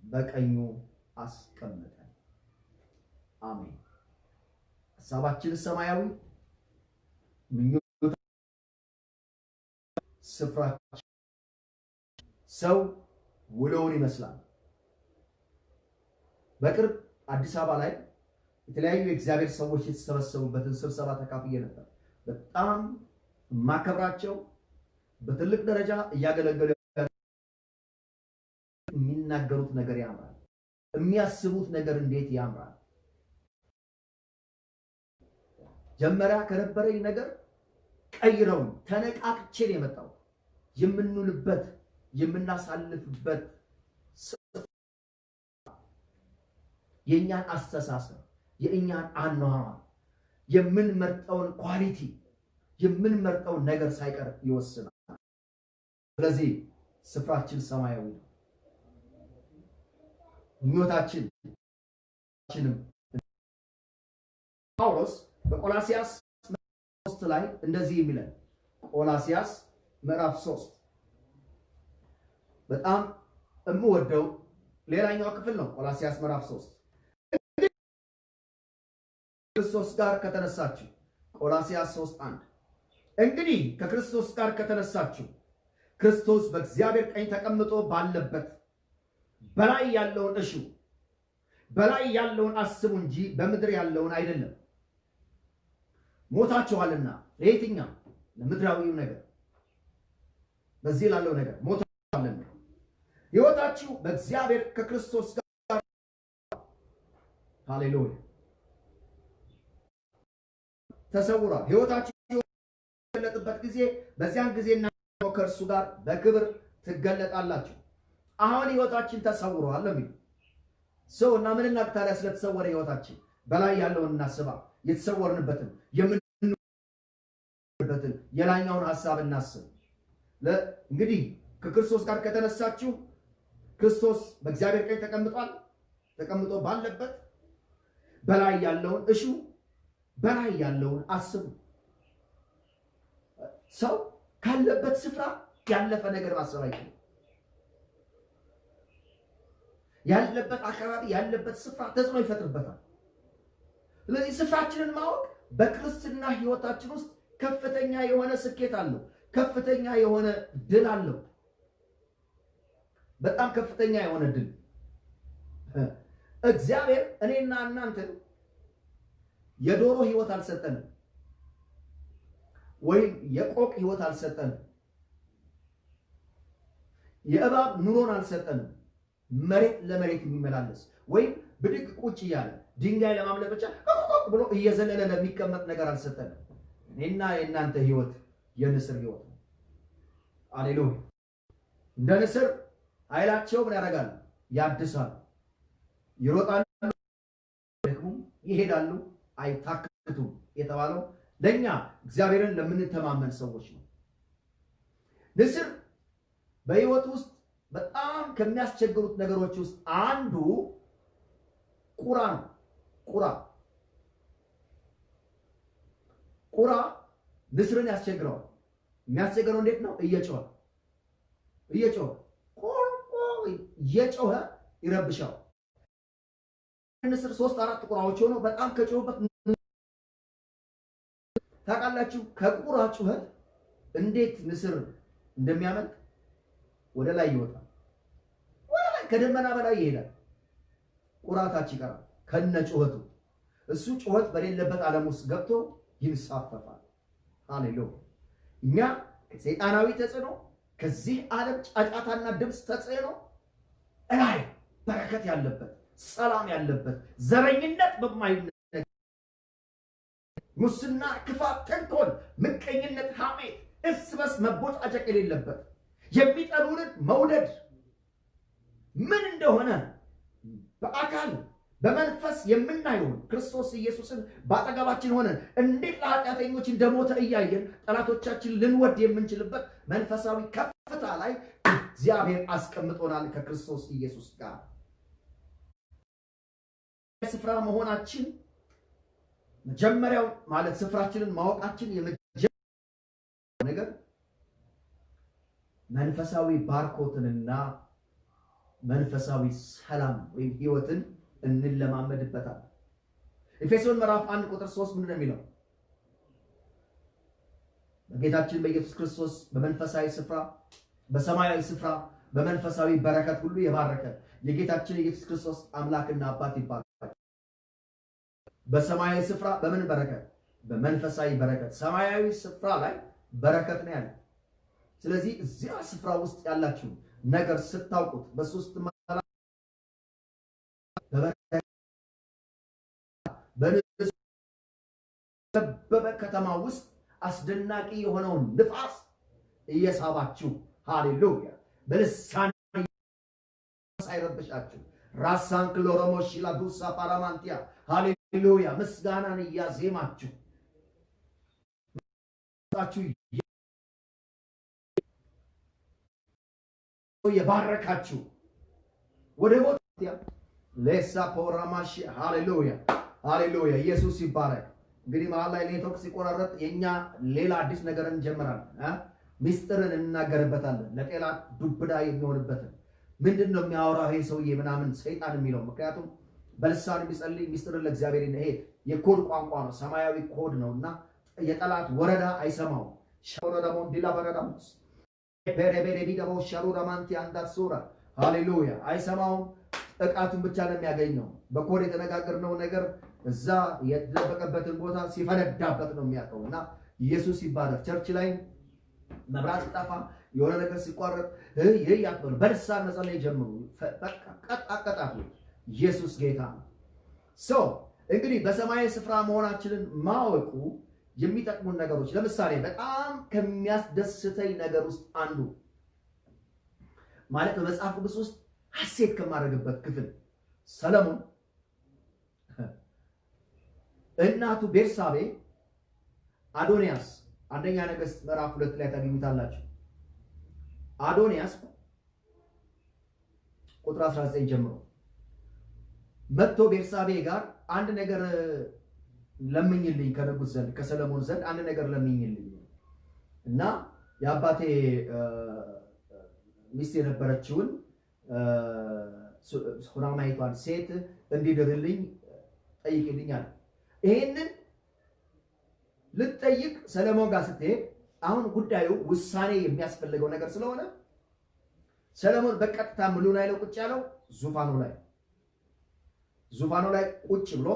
በቀኙ አስቀመጠን። አሜን። ሐሳባችን ሰማያዊ፣ ምኞት ስፍራችን ሰው ውሎውን ይመስላል። በቅርብ አዲስ አበባ ላይ የተለያዩ የእግዚአብሔር ሰዎች የተሰበሰቡበትን ስብሰባ ተካፍዬ ነበር። በጣም ማከብራቸው በትልቅ ደረጃ እያገለገሉ የሚናገሩት ነገር ያምራል። የሚያስቡት ነገር እንዴት ያምራል! ጀመሪያ ከነበረኝ ነገር ቀይረውን ተነቃቅቼን የመጣው የምንውልበት የምናሳልፍበት የእኛን አስተሳሰብ የእኛን አኗኗር የምንመርጠውን ኳሊቲ የምንመርጠውን ነገር ሳይቀር ይወስናል። ስለዚህ ስፍራችን ሰማያዊ ነው። ምኞታችንም ጳውሎስ በቆላሲያስ 3 ላይ እንደዚህ የሚለን ቆላሲያስ ምዕራፍ 3 በጣም የምወደው ሌላኛው ክፍል ነው። ቆላሲያስ ምዕራፍ 3 ክርስቶስ ጋር ከተነሳችሁ ቆላሲያስ 3:1 እንግዲህ ከክርስቶስ ጋር ከተነሳችሁ ክርስቶስ በእግዚአብሔር ቀኝ ተቀምጦ ባለበት በላይ ያለውን እሹ፣ በላይ ያለውን አስቡ እንጂ በምድር ያለውን አይደለም። ሞታችኋልና ለየትኛው? ለምድራዊው ነገር፣ በዚህ ላለው ነገር ሞታችኋልና ሕይወታችሁ በእግዚአብሔር ከክርስቶስ ጋር ሃሌሉያ ተሰውሯል። ሕይወታችሁ የሚገለጥበት ጊዜ በዚያን ጊዜና ከእርሱ ጋር በክብር ትገለጣላችሁ። አሁን ሕይወታችን ተሰውሯል ለሚል ሰው እና ምን እናክታሪያ ስለተሰወረ ሕይወታችን በላይ ያለውን እናስባ። የተሰወርንበትን የምንበትን የላኛውን ሐሳብ እናስብ። እንግዲህ ከክርስቶስ ጋር ከተነሳችሁ ክርስቶስ በእግዚአብሔር ቀኝ ተቀምጧል። ተቀምጦ ባለበት በላይ ያለውን እሹ፣ በላይ ያለውን አስቡ። ሰው ካለበት ስፍራ ያለፈ ነገር ማሰብ አይችልም። ያለበት አካባቢ ያለበት ስፍራ ተጽዕኖ ይፈጥርበታል። ስለዚህ ስፍራችንን ማወቅ በክርስትና ሕይወታችን ውስጥ ከፍተኛ የሆነ ስኬት አለው። ከፍተኛ የሆነ ድል አለው። በጣም ከፍተኛ የሆነ ድል። እግዚአብሔር እኔና እናንተ የዶሮ ሕይወት አልሰጠንም፣ ወይም የቆቅ ሕይወት አልሰጠንም፣ የእባብ ኑሮን አልሰጠንም። መሬት ለመሬት የሚመላለስ ወይም ብድግ ቁጭ እያለ ድንጋይ ለማምለጥ ብቻ ብሎ እየዘለለ ለሚቀመጥ ነገር አልሰጠንም። እኔና የእናንተ ሕይወት የንስር ሕይወት ነው። አሌሉያ። እንደ ንስር ኃይላቸው ምን ያደርጋሉ? ያድሳሉ፣ ይሮጣሉ፣ ደግሞ ይሄዳሉ፣ አይታክቱም የተባለው ለኛ እግዚአብሔርን ለምንተማመን ሰዎች ነው። ንስር በሕይወት ውስጥ በጣም ከሚያስቸግሩት ነገሮች ውስጥ አንዱ ቁራ ነው። ቁራ ንስርን ያስቸግረዋል። የሚያስቸግረው እንዴት ነው? እየጮኸ እየጮኸ ይረብሻል። ንስር 3-4 ቁራዎች ሆነው በጣም ከጮሁበት ታውቃላችሁ። ከቁራ ጩኸት እንዴት ንስር እንደሚያመልጥ ወደ ላይ ይወጣል። ወደ ላይ ከደመና በላይ ይሄዳል። ቁራ ታች ይቀራል ከነ ጩኸቱ። እሱ ጩኸት በሌለበት ዓለም ውስጥ ገብቶ ይንሳፈፋል። ሃሌሉያ። እኛ ከሰይጣናዊ ተጽዕኖ ከዚህ ዓለም ጫጫታና ድምፅ ተጽዕኖ እላይ በረከት ያለበት ሰላም ያለበት ዘረኝነት በማይነ ሙስና፣ ክፋት፣ ተንኮል፣ ምቀኝነት፣ ሐሜት፣ እርስ በርስ መቦጫጨቅ የሌለበት የሚጠሉንን መውደድ ምን እንደሆነ በአካል በመንፈስ የምናየውን ክርስቶስ ኢየሱስን በአጠገባችን ሆነን እንዴት ለኃጢአተኞች እንደሞተ እያየን ጠላቶቻችን ልንወድ የምንችልበት መንፈሳዊ ከፍታ ላይ እግዚአብሔር አስቀምጦናል ከክርስቶስ ኢየሱስ ጋር። ስፍራ መሆናችን መጀመሪያው ማለት ስፍራችንን ማወቃችን የመጀመሪያው ነገር መንፈሳዊ ባርኮትንና መንፈሳዊ ሰላም ወይም ሕይወትን እንለማመድበታል። ኤፌሶን ምዕራፍ 1 ቁጥር 3 ምንድን ነው የሚለው? በጌታችን በኢየሱስ ክርስቶስ በመንፈሳዊ ስፍራ በሰማያዊ ስፍራ በመንፈሳዊ በረከት ሁሉ የባረከ የጌታችን የኢየሱስ ክርስቶስ አምላክና አባት ይባላል። በሰማያዊ ስፍራ በምን በረከት? በመንፈሳዊ በረከት። ሰማያዊ ስፍራ ላይ በረከት ነው ያለው። ስለዚህ እዚያ ስፍራ ውስጥ ያላችሁ ነገር ስታውቁት በሶስት በበ ከተማ ውስጥ አስደናቂ የሆነውን ንፋስ እየሳባችሁ ሃሌሉያ በልሳን ሳይረብሻችሁ ራሳን ክሎሮሞሽ ላዱሳ ፓራማንቲያ ሃሌሉያ ምስጋናን እያዜማችሁ የባረካችሁ ወደ ቦታያ ለሳ ፖራማሽ ሃሌሉያ ሃሌሉያ ኢየሱስ ይባረክ። እንግዲህ መሀል ላይ ኔትወርክ ሲቆራረጥ የኛ ሌላ አዲስ ነገር እንጀምራለን። ሚስጥርን እናገርበታለን። ለጤና ዱብዳ የሚሆንበትን ምንድነው የሚያወራው ይሄ ሰውዬ ምናምን ሰይጣን የሚለው? ምክንያቱም በልሳን የሚጸልይ ሚስጥርን ለእግዚአብሔር ይሄ የኮድ ቋንቋ ነው፣ ሰማያዊ ኮድ ነውና የጠላት ወረዳ አይሰማው። ሻውራ ደሞ ዲላ በረዳምስ ፔሬቤሬ ቢገቦ ሻሩራ ማንቲ አንዳሱራ ሃሌሉያ አይሰማውም። ጥቃቱን ብቻ ነው የሚያገኘው። በኮድ የተነጋገርነው ነገር እዛ የተደበቀበትን ቦታ ሲፈነዳበት ነው የሚያውቀውና ኢየሱስ ይባላል። ቸርች ላይ መብራት ሲጠፋ የሆነ ነገር ሲቋረጥ ይሄ ያጥበሉ በልሳን መጸለይ ጀምሩ። በቃ ቀጣቀጣቱ ኢየሱስ ጌታ ነው። እንግዲህ በሰማያዊ ስፍራ መሆናችንን ማወቁ የሚጠቅሙን ነገሮች፣ ለምሳሌ በጣም ከሚያስደስተኝ ነገር ውስጥ አንዱ ማለት በመጽሐፍ ቅዱስ ውስጥ ሐሴት ከማድረግበት ክፍል ሰለሞን እናቱ ቤርሳቤ አዶንያስ አንደኛ ነገሥት ምዕራፍ 2 ላይ ታገኙታላችሁ። አዶንያስ ቁጥር 19 ጀምሮ መጥቶ ቤርሳቤ ጋር አንድ ነገር ለምኝልኝ ከንጉሥ ዘንድ ከሰለሞን ዘንድ አንድ ነገር ለምኝልኝ እና የአባቴ ሚስት የነበረችውን ሱናማይቷን ሴት እንዲድርልኝ ጠይቅልኝ አለ። ይሄንን ልትጠይቅ ሰለሞን ጋር ስትሄድ አሁን ጉዳዩ ውሳኔ የሚያስፈልገው ነገር ስለሆነ ሰለሞን በቀጥታ ምሉ ላይ ነው ቁጭ ያለው፣ ዙፋኑ ላይ ቁጭ ብሎ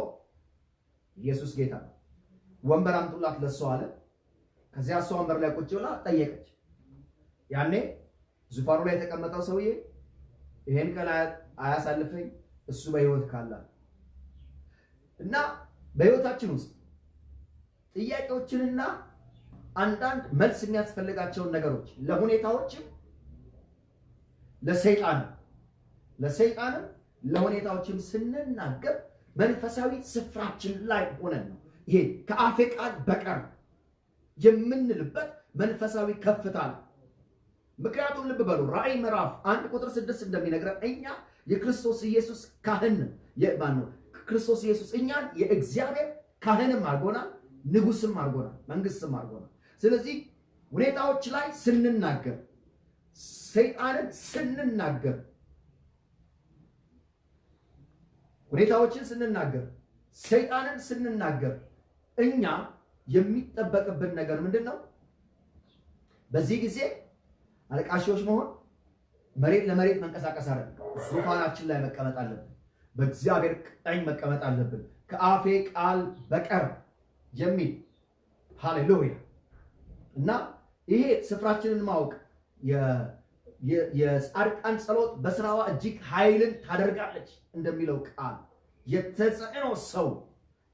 ኢየሱስ ጌታ ነው፣ ወንበር አምጡላት ለሷ አለ። ከዚያ እሷ ወንበር ላይ ቁጭ ብላ ጠየቀች። ያኔ ዙፋኑ ላይ የተቀመጠው ሰውዬ ይሄን ቀን አያሳልፈኝ እሱ በህይወት ካለ እና በህይወታችን ውስጥ ጥያቄዎችንና አንዳንድ መልስ የሚያስፈልጋቸውን ነገሮች ለሁኔታዎችም ለሰይጣንም ለሁኔታዎችም ስንናገር መንፈሳዊ ስፍራችን ላይ ሆነን ነው። ይሄ ከአፌ ቃል በቀር የምንልበት መንፈሳዊ ከፍታ ነው። ምክንያቱም ልብ በሉ ራእይ ምዕራፍ 1 ቁጥር 6 እንደሚነግረን እኛ የክርስቶስ ኢየሱስ ካህን ክርስቶስ ኢየሱስ እኛን የእግዚአብሔር ካህንም አድርጎናል፣ ንጉስም አድርጎናል፣ መንግስትም አድርጎናል። ስለዚህ ሁኔታዎች ላይ ስንናገር ሰይጣንን ስንናገር ሁኔታዎችን ስንናገር ሰይጣንን ስንናገር እኛ የሚጠበቅብን ነገር ምንድነው? በዚህ ጊዜ አልቃሾች መሆን፣ መሬት ለመሬት መንቀሳቀስ አይደለም። ዙፋናችን ላይ መቀመጥ አለብን። በእግዚአብሔር ቀኝ መቀመጥ አለብን። ከአፌ ቃል በቀር የሚል ሃሌሉያ። እና ይሄ ስፍራችንን ማወቅ የጻድቃን ጸሎት በስራዋ እጅግ ኃይልን ታደርጋለች እንደሚለው ቃል የተጽዕኖ ሰው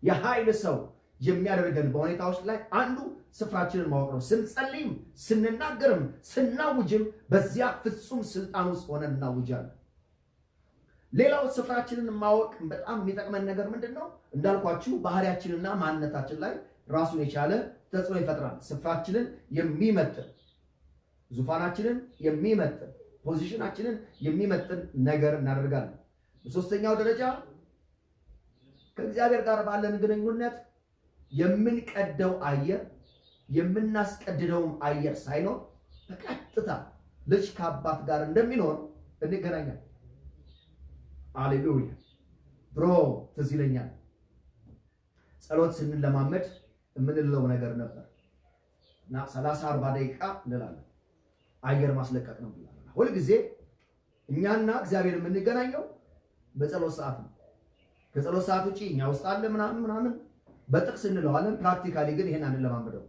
የኃይል ሰው የሚያደርገን በሁኔታዎች ላይ አንዱ ስፍራችንን ማወቅ ነው። ስንጸልይም ስንናገርም ስናውጅም በዚያ ፍጹም ስልጣን ውስጥ ሆነን እናውጃለን። ሌላው ስፍራችንን ማወቅ በጣም የሚጠቅመን ነገር ምንድነው? እንዳልኳችሁ ባህሪያችንና ማንነታችን ላይ ራሱን የቻለ ተጽዕኖ ይፈጥራል። ስፍራችንን የሚመጥን ዙፋናችንን የሚመጥን ፖዚሽናችንን የሚመጥን ነገር እናደርጋለን። በሶስተኛው ደረጃ ከእግዚአብሔር ጋር ባለን ግንኙነት የምንቀደው አየር የምናስቀድደውም አየር ሳይኖር በቀጥታ ልጅ ከአባት ጋር እንደሚኖር እንገናኛለን። ሃሌሉያ። ድሮ ትዝ ይለኛል ጸሎት ስንለማመድ የምንለው ነገር ነበር እና 30-40 ደቂቃ እንላለን። አየር ማስለቀቅ ነው ብለን ሁል ጊዜ እኛና እግዚአብሔር የምንገናኘው በጸሎት ሰዓት ነው። ከጸሎት ሰዓት ውጪ እኛ ውስጥ አለ ምናምን በጥቅስ እንለዋለን። ፕራክቲካሊ ግን ይሄን አንለማመደው።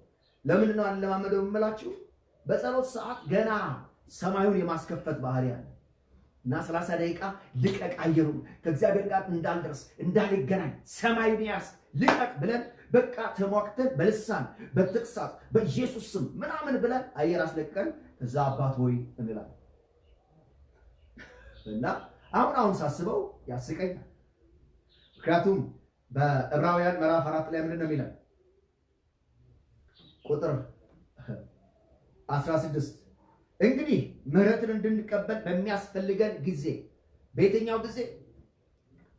ለምን ነው አንለማመደው የምላችሁ? በጸሎት ሰዓት ገና ሰማዩን የማስከፈት ባህሪ አለ እና 30 ደቂቃ ልቀቅ አየሩ ከእግዚአብሔር ጋር እንዳልደርስ እንዳልገናኝ ሰማዩን ያስ ልቀቅ ብለን በቃ ተሟክተን በልሳን በጥቅሳት በኢየሱስ ስም ምናምን ብለን አየር አስለቀቀን ከዛ አባት ሆይ እንላለን። እና አሁን ሳስበው ያስቀኛል። ምክንያቱም በዕብራውያን ምዕራፍ 4 ላይ ምንድን ነው የሚለው? ቁጥር 16 እንግዲህ ምሕረትን እንድንቀበል በሚያስፈልገን ጊዜ፣ በየትኛው ጊዜ?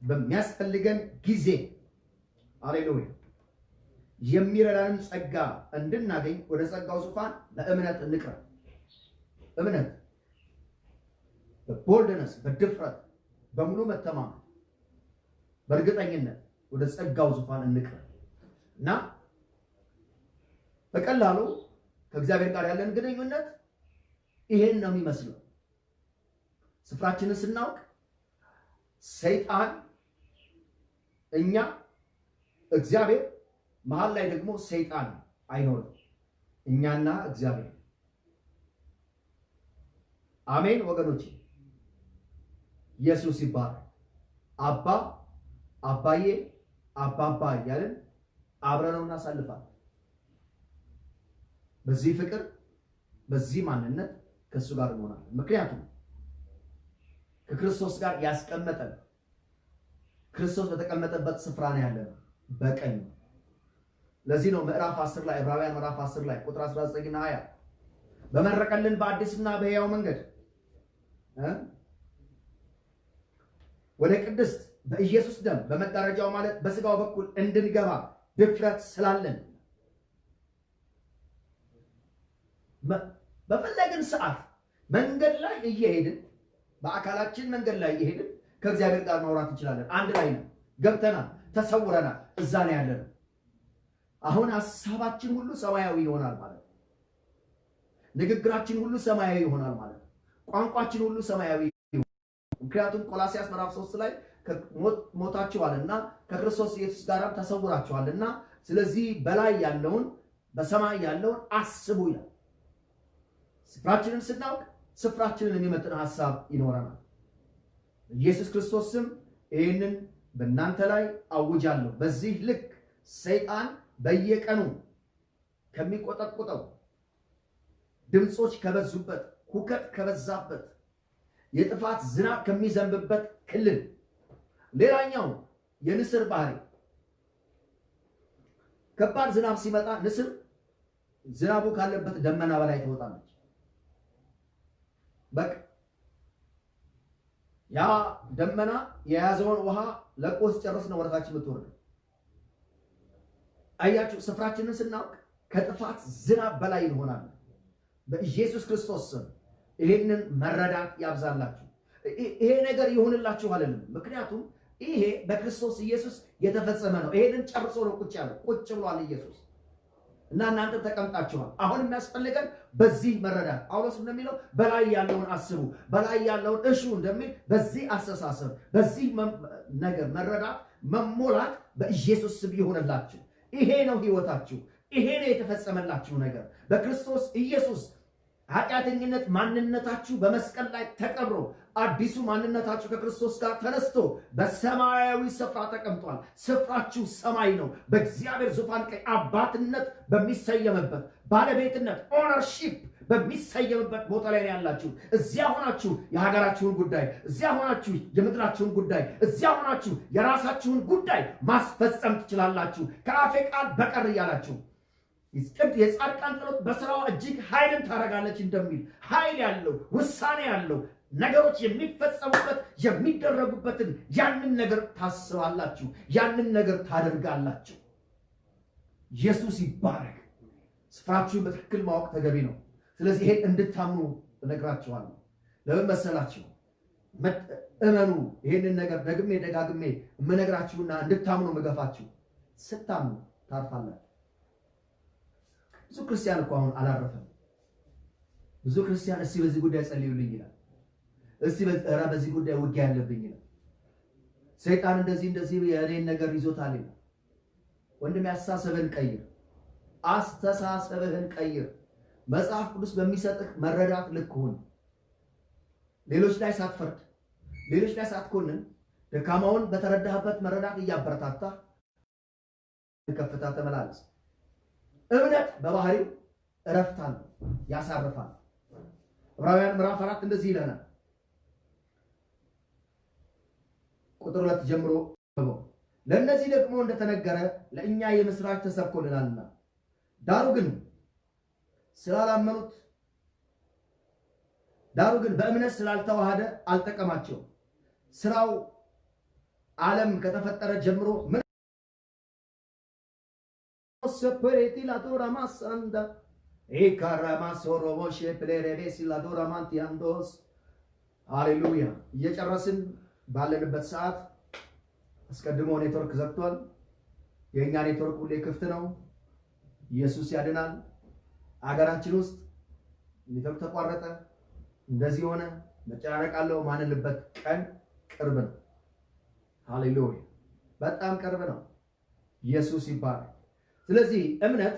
በሚያስፈልገን ጊዜ ሃሌሉያ የሚረዳንን ጸጋ እንድናገኝ ወደ ጸጋው ዙፋን በእምነት እንቅረብ። እምነት በቦልድነስ በድፍረት በሙሉ መተማመን በእርግጠኝነት ወደ ጸጋው ዙፋን እንቅረብ እና በቀላሉ ከእግዚአብሔር ጋር ያለን ግንኙነት ይሄን ነው የሚመስለው። ስፍራችንን ስናውቅ ሰይጣን እኛ እግዚአብሔር መሃል ላይ ደግሞ ሰይጣን አይኖርም። እኛና እግዚአብሔር። አሜን ወገኖቼ፣ ኢየሱስ ይባረክ። አባ አባዬ አባባ እያልን አብረነው እናሳልፋለን። በዚህ ፍቅር በዚህ ማንነት ከእሱ ጋር እንሆናለን። ምክንያቱም ከክርስቶስ ጋር ያስቀመጠን ክርስቶስ በተቀመጠበት ስፍራ ነው ያለነው፣ በቀኝ ነው። ለዚህ ነው ምዕራፍ 10 ላይ ዕብራውያን ምዕራፍ 10 ላይ ቁጥር 19 እና 20 በመረቀልን በአዲስና በሕያው መንገድ ወደ ቅድስት በኢየሱስ ደም በመጋረጃው ማለት በስጋው በኩል እንድንገባ ድፍረት ስላለን በፈለግን ሰዓት መንገድ ላይ እየሄድን በአካላችን መንገድ ላይ እየሄድን ከእግዚአብሔር ጋር ማውራት እንችላለን። አንድ ላይ ነው፣ ገብተናል፣ ተሰውረናል፣ እዛ ነው ያለነው። አሁን ሐሳባችን ሁሉ ሰማያዊ ይሆናል ማለት ነው። ንግግራችን ሁሉ ሰማያዊ ይሆናል ማለት ነው። ቋንቋችን ሁሉ ሰማያዊ ይሆናል። ምክንያቱም ቆላስይስ ምዕራፍ 3 ላይ ሞታችኋልና ከክርስቶስ ኢየሱስ ጋር ተሰውራችኋልና ስለዚህ በላይ ያለውን በሰማይ ያለውን አስቡ ይላል። ስፍራችንን ስናውቅ ስፍራችንን የሚመጥን ሐሳብ ይኖረናል። ኢየሱስ ክርስቶስ ስም ይህንን በእናንተ ላይ አውጃለሁ። በዚህ ልክ ሰይጣን በየቀኑ ከሚቆጠቁጠው ድምጾች ከበዙበት፣ ሁከት ከበዛበት፣ የጥፋት ዝናብ ከሚዘንብበት ክልል ሌላኛው የንስር ባህሪ ከባድ ዝናብ ሲመጣ ንስር ዝናቡ ካለበት ደመና በላይ ትወጣለች። በቃ ያ ደመና የያዘውን ውሃ ለቆ ሲጨርስ ነው ወደታች የምትወርደው። አያችሁ፣ ስፍራችንን ስናውቅ ከጥፋት ዝናብ በላይ እንሆናለን። በኢየሱስ ክርስቶስ ስም ይሄንን መረዳት ያብዛላችሁ። ይሄ ነገር ይሁንላችሁ አለንም። ምክንያቱም ይሄ በክርስቶስ ኢየሱስ የተፈጸመ ነው። ይሄንን ጨርሶ ነው ቁጭ ያለው። ቁጭ ብሏል ኢየሱስ እና እናንተ ተቀምጣችኋል። አሁን የሚያስፈልገን በዚህ መረዳት ጳውሎስ እንደሚለው በላይ ያለውን አስቡ፣ በላይ ያለውን እሹ እንደሚል በዚህ አስተሳሰብ፣ በዚህ ነገር መረዳት መሞላት በኢየሱስ ስም ይሁንላችሁ። ይሄ ነው ህይወታችሁ። ይሄ ነው የተፈጸመላችሁ ነገር በክርስቶስ ኢየሱስ። ኃጢአተኝነት ማንነታችሁ በመስቀል ላይ ተቀብሮ አዲሱ ማንነታችሁ ከክርስቶስ ጋር ተነስቶ በሰማያዊ ስፍራ ተቀምጧል። ስፍራችሁ ሰማይ ነው። በእግዚአብሔር ዙፋን ቀኝ አባትነት በሚሰየምበት ባለቤትነት ኦነርሺፕ በሚሰየምበት ቦታ ላይ ነው ያላችሁ። እዚያ ሆናችሁ የሀገራችሁን ጉዳይ፣ እዚያ ሆናችሁ የምድራችሁን ጉዳይ፣ እዚያ ሆናችሁ የራሳችሁን ጉዳይ ማስፈጸም ትችላላችሁ ከአፌ ቃል በቀር እያላችሁ። የጻድቃን ጸሎት በስራዋ እጅግ ኃይልን ታደርጋለች እንደሚል ኃይል ያለው ውሳኔ ያለው ነገሮች የሚፈጸሙበት የሚደረጉበትን ያንን ነገር ታስባላችሁ፣ ያንን ነገር ታደርጋላችሁ። ኢየሱስ ይባረክ። ስፍራችሁን በትክክል ማወቅ ተገቢ ነው። ስለዚህ ይሄን እንድታምኑ እነግራችኋለሁ። ለምን መሰላችሁ? እመኑ። ይሄንን ነገር ደግሜ ደጋግሜ የምነግራችሁና እንድታምኑ መገፋችሁ። ስታምኑ ታርፋላችሁ። ብዙ ክርስቲያን እኮ አሁን አላረፈም። ብዙ ክርስቲያን እስቲ በዚህ ጉዳይ ጸልዩልኝ ይላል። እስቲ በዚህ ጉዳይ ውጊያ ያለብኝ ይላል። ሰይጣን እንደዚህ የኔን ነገር ይዞታል ይላል። ወንድም አስተሳሰብህን ቀይር። አስተሳሰብህን ቀይር። መጽሐፍ ቅዱስ በሚሰጥህ መረዳት ልክ ሁን። ሌሎች ላይ ሳትፈርድ፣ ሌሎች ላይ ሳትኮንን፣ ደካማውን በተረዳህበት መረዳት እያበረታታ ከፍታ ተመላለስ። እምነት በባህሪው እረፍት አለው፣ ያሳርፋል። ዕብራውያን ምዕራፍ 4 እንደዚህ ይለናል። ቁጥር 2 ጀምሮ ለእነዚህ ደግሞ እንደተነገረ ለእኛ የምስራች ተሰብኮልናልና ዳሩ ግን በእምነት ስላልተዋሃደ አልጠቀማቸውም። ስራው ዓለም ከተፈጠረ ጀምሮ ሰፐሬቲ ላዶራ ማሳንዳ ኤካራማሶሮሞሽ ፕሌሬቤሲ ላዶራ ማንቲያንዶስ። ሃሌሉያ። እየጨረስን ባለንበት ሰዓት አስቀድሞ ኔትወርክ ዘግቷል። የኛ ኔትወርክ ሁሌ ክፍት ነው። ኢየሱስ ያድናል። አገራችን ውስጥ ኔትወርክ ተቋረጠ፣ እንደዚህ ሆነ፣ መጨናነቅ አለው ማንልበት ቀን ቅርብ ነው። ሃሌሉያ። በጣም ቅርብ ነው። ኢየሱስ ይባላል። ስለዚህ እምነት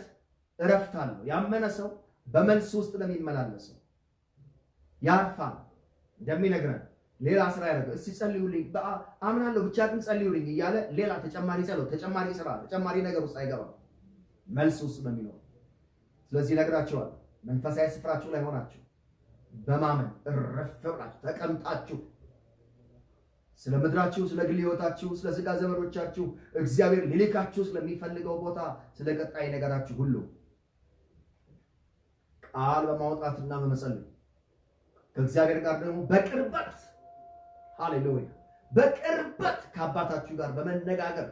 እረፍት አለው። ያመነ ሰው በመልስ ውስጥ ለሚመላለሰው ያርፋል። እንደሚነግረን ሌላ ስራ ያደርጋል። እስቲ ጸልዩልኝ፣ አምናለሁ ብቻ ግን ጸልዩልኝ እያለ ሌላ ተጨማሪ ጸሎት፣ ተጨማሪ ስራ፣ ተጨማሪ ነገር ውስጥ አይገባም። መልስ ውስጥ ነው የሚኖር። ስለዚህ ነግራችኋለሁ፣ መንፈሳዊ ስፍራችሁ ላይ ሆናችሁ በማመን እረፍ ብላችሁ ተቀምጣችሁ ስለ ምድራችሁ፣ ስለ ግል ህይወታችሁ፣ ስለ ስጋ ዘመዶቻችሁ እግዚአብሔር ሊልካችሁ ስለሚፈልገው ቦታ፣ ስለ ቀጣይ ነገራችሁ ሁሉ ቃል በማውጣትና በመጸለይ ከእግዚአብሔር ጋር ደግሞ በቅርበት ሃሌሉያ በቅርበት ከአባታችሁ ጋር በመነጋገር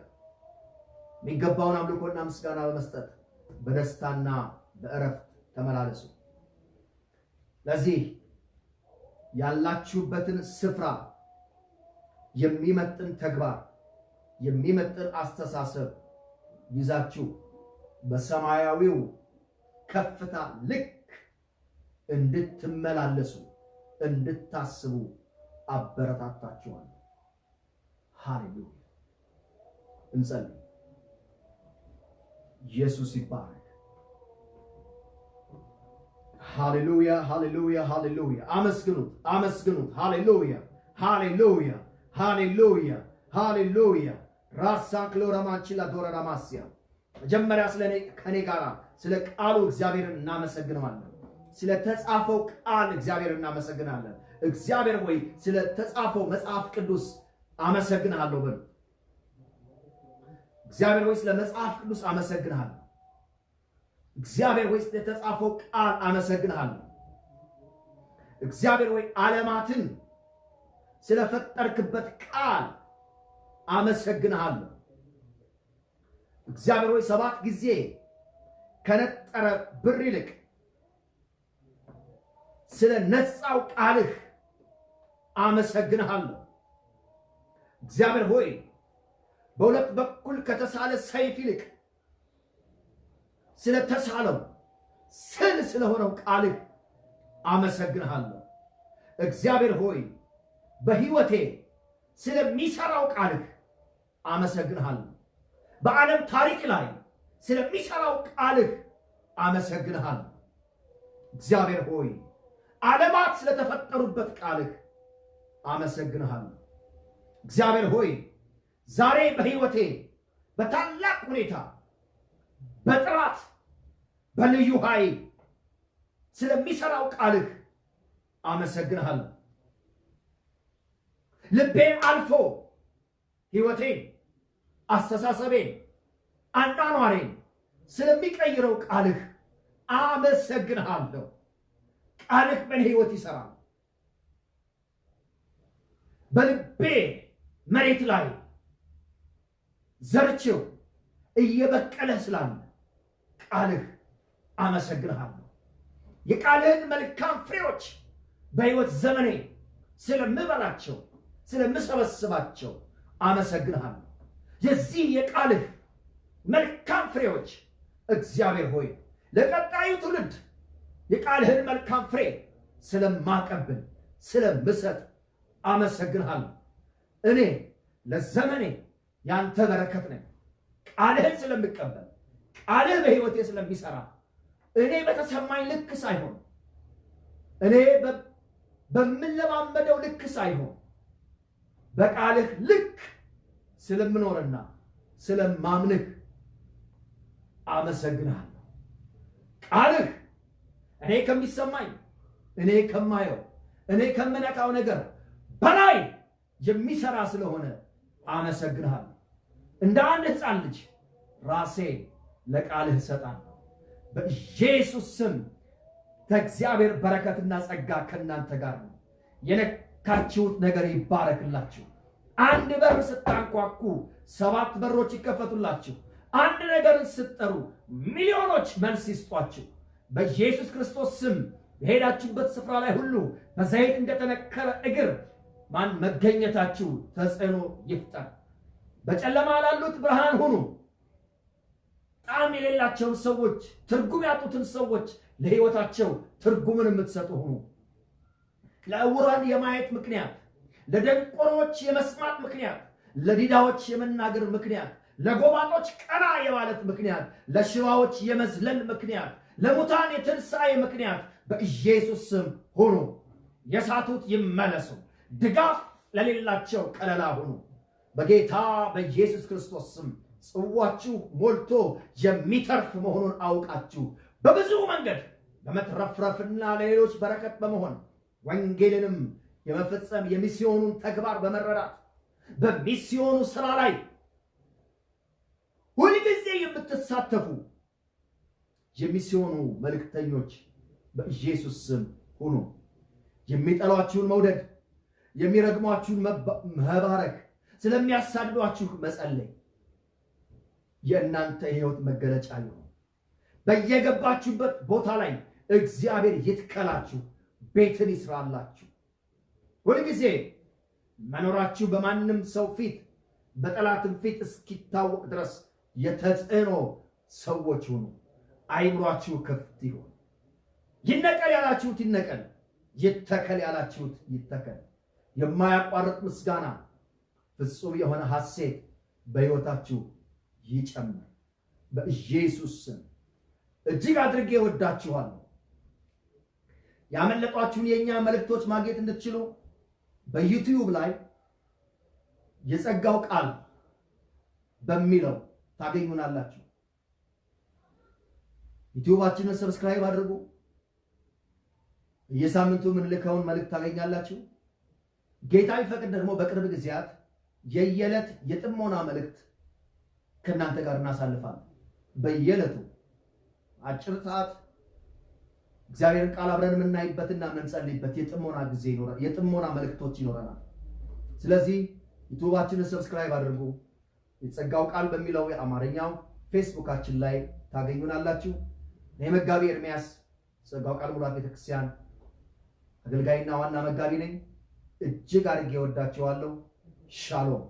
የሚገባውን አምልኮና ምስጋና በመስጠት በደስታና በእረፍት ተመላለሱ። ለዚህ ያላችሁበትን ስፍራ የሚመጥን ተግባር የሚመጥን አስተሳሰብ ይዛችሁ በሰማያዊው ከፍታ ልክ እንድትመላለሱ እንድታስቡ አበረታታችኋለሁ። ሃሌሉያ። እንጸልይ። ኢየሱስ ይባረክ። ሃሌሉያ ሃሌሉያ ሃሌሉያ። አመስግኑት አመስግኑት። ሃሌሉያ ሃሌሉያ ሃሌሉያ ሃሌሉያ። ራሳ ክሎራማችላ ዶራራማሲያ መጀመሪያ ከኔ ጋር ስለ ቃሉ እግዚአብሔርን እናመሰግናለን። ስለ ተጻፈው ቃል እግዚአብሔርን እናመሰግናለን። እግዚአብሔር ሆይ ስለ ተጻፈው መጽሐፍ ቅዱስ አመሰግናለሁ በሉ። እግዚአብሔር ሆይ ስለ መጽሐፍ ቅዱስ አመሰግናለሁ። እግዚአብሔር ሆይ ስለ ተጻፈው ቃል አመሰግናለሁ። እግዚአብሔር ሆይ ዓለማትን ስለፈጠርክበት ቃል አመሰግናለሁ። እግዚአብሔር ሆይ 7 ጊዜ ከነጠረ ብር ይልቅ ስለ ነጻው ቃልህ አመሰግናለሁ። እግዚአብሔር ሆይ በሁለት በኩል ከተሳለ ሰይፍ ይልቅ ስለ ተሳለው ስለሆነው ቃልህ አመሰግናለሁ። እግዚአብሔር ሆይ በሕይወቴ ስለሚሰራው ቃልህ አመሰግናለሁ። በዓለም ታሪክ ላይ ስለሚሰራው ቃልህ አመሰግናለሁ። እግዚአብሔር ሆይ ዓለማት ስለተፈጠሩበት ቃልህ አመሰግናለሁ። እግዚአብሔር ሆይ ዛሬ በሕይወቴ በታላቅ ሁኔታ በጥራት በልዩ ኃይል ስለሚሰራው ቃልህ አመሰግናለሁ። ልቤን አልፎ ሕይወቴን፣ አስተሳሰቤን፣ አኗኗሬን ስለሚቀይረው ቃልህ አመሰግናለሁ። ቃልህ በእኔ ሕይወት ይሰራል። በልቤ መሬት ላይ ዘርቼው እየበቀለ ስላለ ቃልህ አመሰግናለሁ። የቃልህን መልካም ፍሬዎች በሕይወት ዘመኔ ስለምበላቸው ስለምሰበስባቸው አመሰግናለሁ። የዚህ የቃልህ መልካም ፍሬዎች እግዚአብሔር ሆይ ለቀጣዩ ትውልድ የቃልህን መልካም ፍሬ ስለማቀብል ስለምሰጥ አመሰግናለሁ። እኔ ለዘመኔ ያንተ በረከት ነኝ። ቃልህን ስለምቀበል ቃልህ በሕይወቴ ስለሚሰራ እኔ በተሰማኝ ልክ ሳይሆን እኔ በምለማመደው ልክ ሳይሆን በቃልህ ልክ ስለምኖርና ስለማምንህ አመሰግናለሁ። ቃልህ እኔ ከሚሰማኝ እኔ ከማየው እኔ ከምነካው ነገር በላይ የሚሰራ ስለሆነ አመሰግናለሁ። እንደ አንድ ሕፃን ልጅ ራሴ ለቃልህ እሰጣለሁ። በኢየሱስ ስም ከእግዚአብሔር በረከትና ጸጋ ከእናንተ ጋር ነው። የነካችሁት ነገር ይባረክላችሁ። አንድ በር ስታንኳኩ 7 በሮች ይከፈቱላችሁ። አንድ ነገርን ስትጠሩ ሚሊዮኖች መልስ ይስጧችሁ። በኢየሱስ ክርስቶስ ስም በሄዳችሁበት ስፍራ ላይ ሁሉ በዘይት እንደተነከረ እግር መገኘታችሁ ተጽዕኖ ይፍጠር። በጨለማ ላሉት ብርሃን ሁኑ። ጣዕም የሌላቸውን ሰዎች፣ ትርጉም ያጡትን ሰዎች ለሕይወታቸው ትርጉምን የምትሰጡ ሁኑ። ለዕውራን የማየት ምክንያት፣ ለደንቆሮች የመስማት ምክንያት፣ ለዲዳዎች የመናገር ምክንያት፣ ለጎባጦች ቀና የማለት ምክንያት፣ ለሽባዎች የመዝለል ምክንያት፣ ለሙታን የትንሣኤ ምክንያት በኢየሱስ ስም ሁኑ። የሳቱት ይመለሱ። ድጋፍ ለሌላቸው ከለላ ሁኑ። በጌታ በኢየሱስ ክርስቶስ ስም ጽዋችሁ ሞልቶ የሚተርፍ መሆኑን አውቃችሁ በብዙ መንገድ በመትረፍረፍና ለሌሎች በረከት በመሆን ወንጌልንም የመፈጸም የሚስዮኑን ተግባር በመረዳት በሚስዮኑ ስራ ላይ ሁልጊዜ የምትሳተፉ የሚስዮኑ መልእክተኞች በኢየሱስ ስም ሁኑ። የሚጠሏችሁን መውደድ፣ የሚረግሟችሁን መባረክ፣ ስለሚያሳድዷችሁ መጸለይ የእናንተ የሕይወት መገለጫ ይሁን። በየገባችሁበት ቦታ ላይ እግዚአብሔር ይትከላችሁ፣ ቤትን ይስራላችሁ። ሁልጊዜ መኖራችሁ በማንም ሰው ፊት በጠላትም ፊት እስኪታወቅ ድረስ የተጽዕኖ ሰዎች ሁኑ። አይምሯችሁ ክፍት ይሁን። ይነቀል ያላችሁት ይነቀል፣ ይተከል ያላችሁት ይተከል። የማያቋርጥ ምስጋና፣ ፍጹም የሆነ ሐሴት በሕይወታችሁ ይጨምር በኢየሱስ ስም። እጅግ አድርጌ ወዳችኋለሁ። ያመለጧችሁን የኛ መልእክቶች ማግኘት እንድትችሉ በዩቲዩብ ላይ የጸጋው ቃል በሚለው ታገኙናላችሁ። ዩቲዩባችንን ሰብስክራይብ አድርጉ። የሳምንቱ የምንልከውን መልእክት ታገኛላችሁ። ጌታ ቢፈቅድ ደግሞ በቅርብ ጊዜያት የየዕለት የጥሞና መልእክት ከእናንተ ጋር እናሳልፋለን። በየዕለቱ አጭር ሰዓት እግዚአብሔርን ቃል አብረን የምናይበትና የምንጸልይበት የጥሞና ጊዜ ይኖራል። የጥሞና መልእክቶች ይኖረናል። ስለዚህ ዩቲዩባችንን ሰብስክራይብ አድርጉ። የጸጋው ቃል በሚለው የአማርኛው ፌስቡካችን ላይ ታገኙናላችሁ። እኔ መጋቢ ኤርምያስ ጸጋው ቃል ሙላት ቤተክርስቲያን አገልጋይና ዋና መጋቢ ነኝ። እጅግ አድርጌ ወዳችኋለሁ። ሻሎም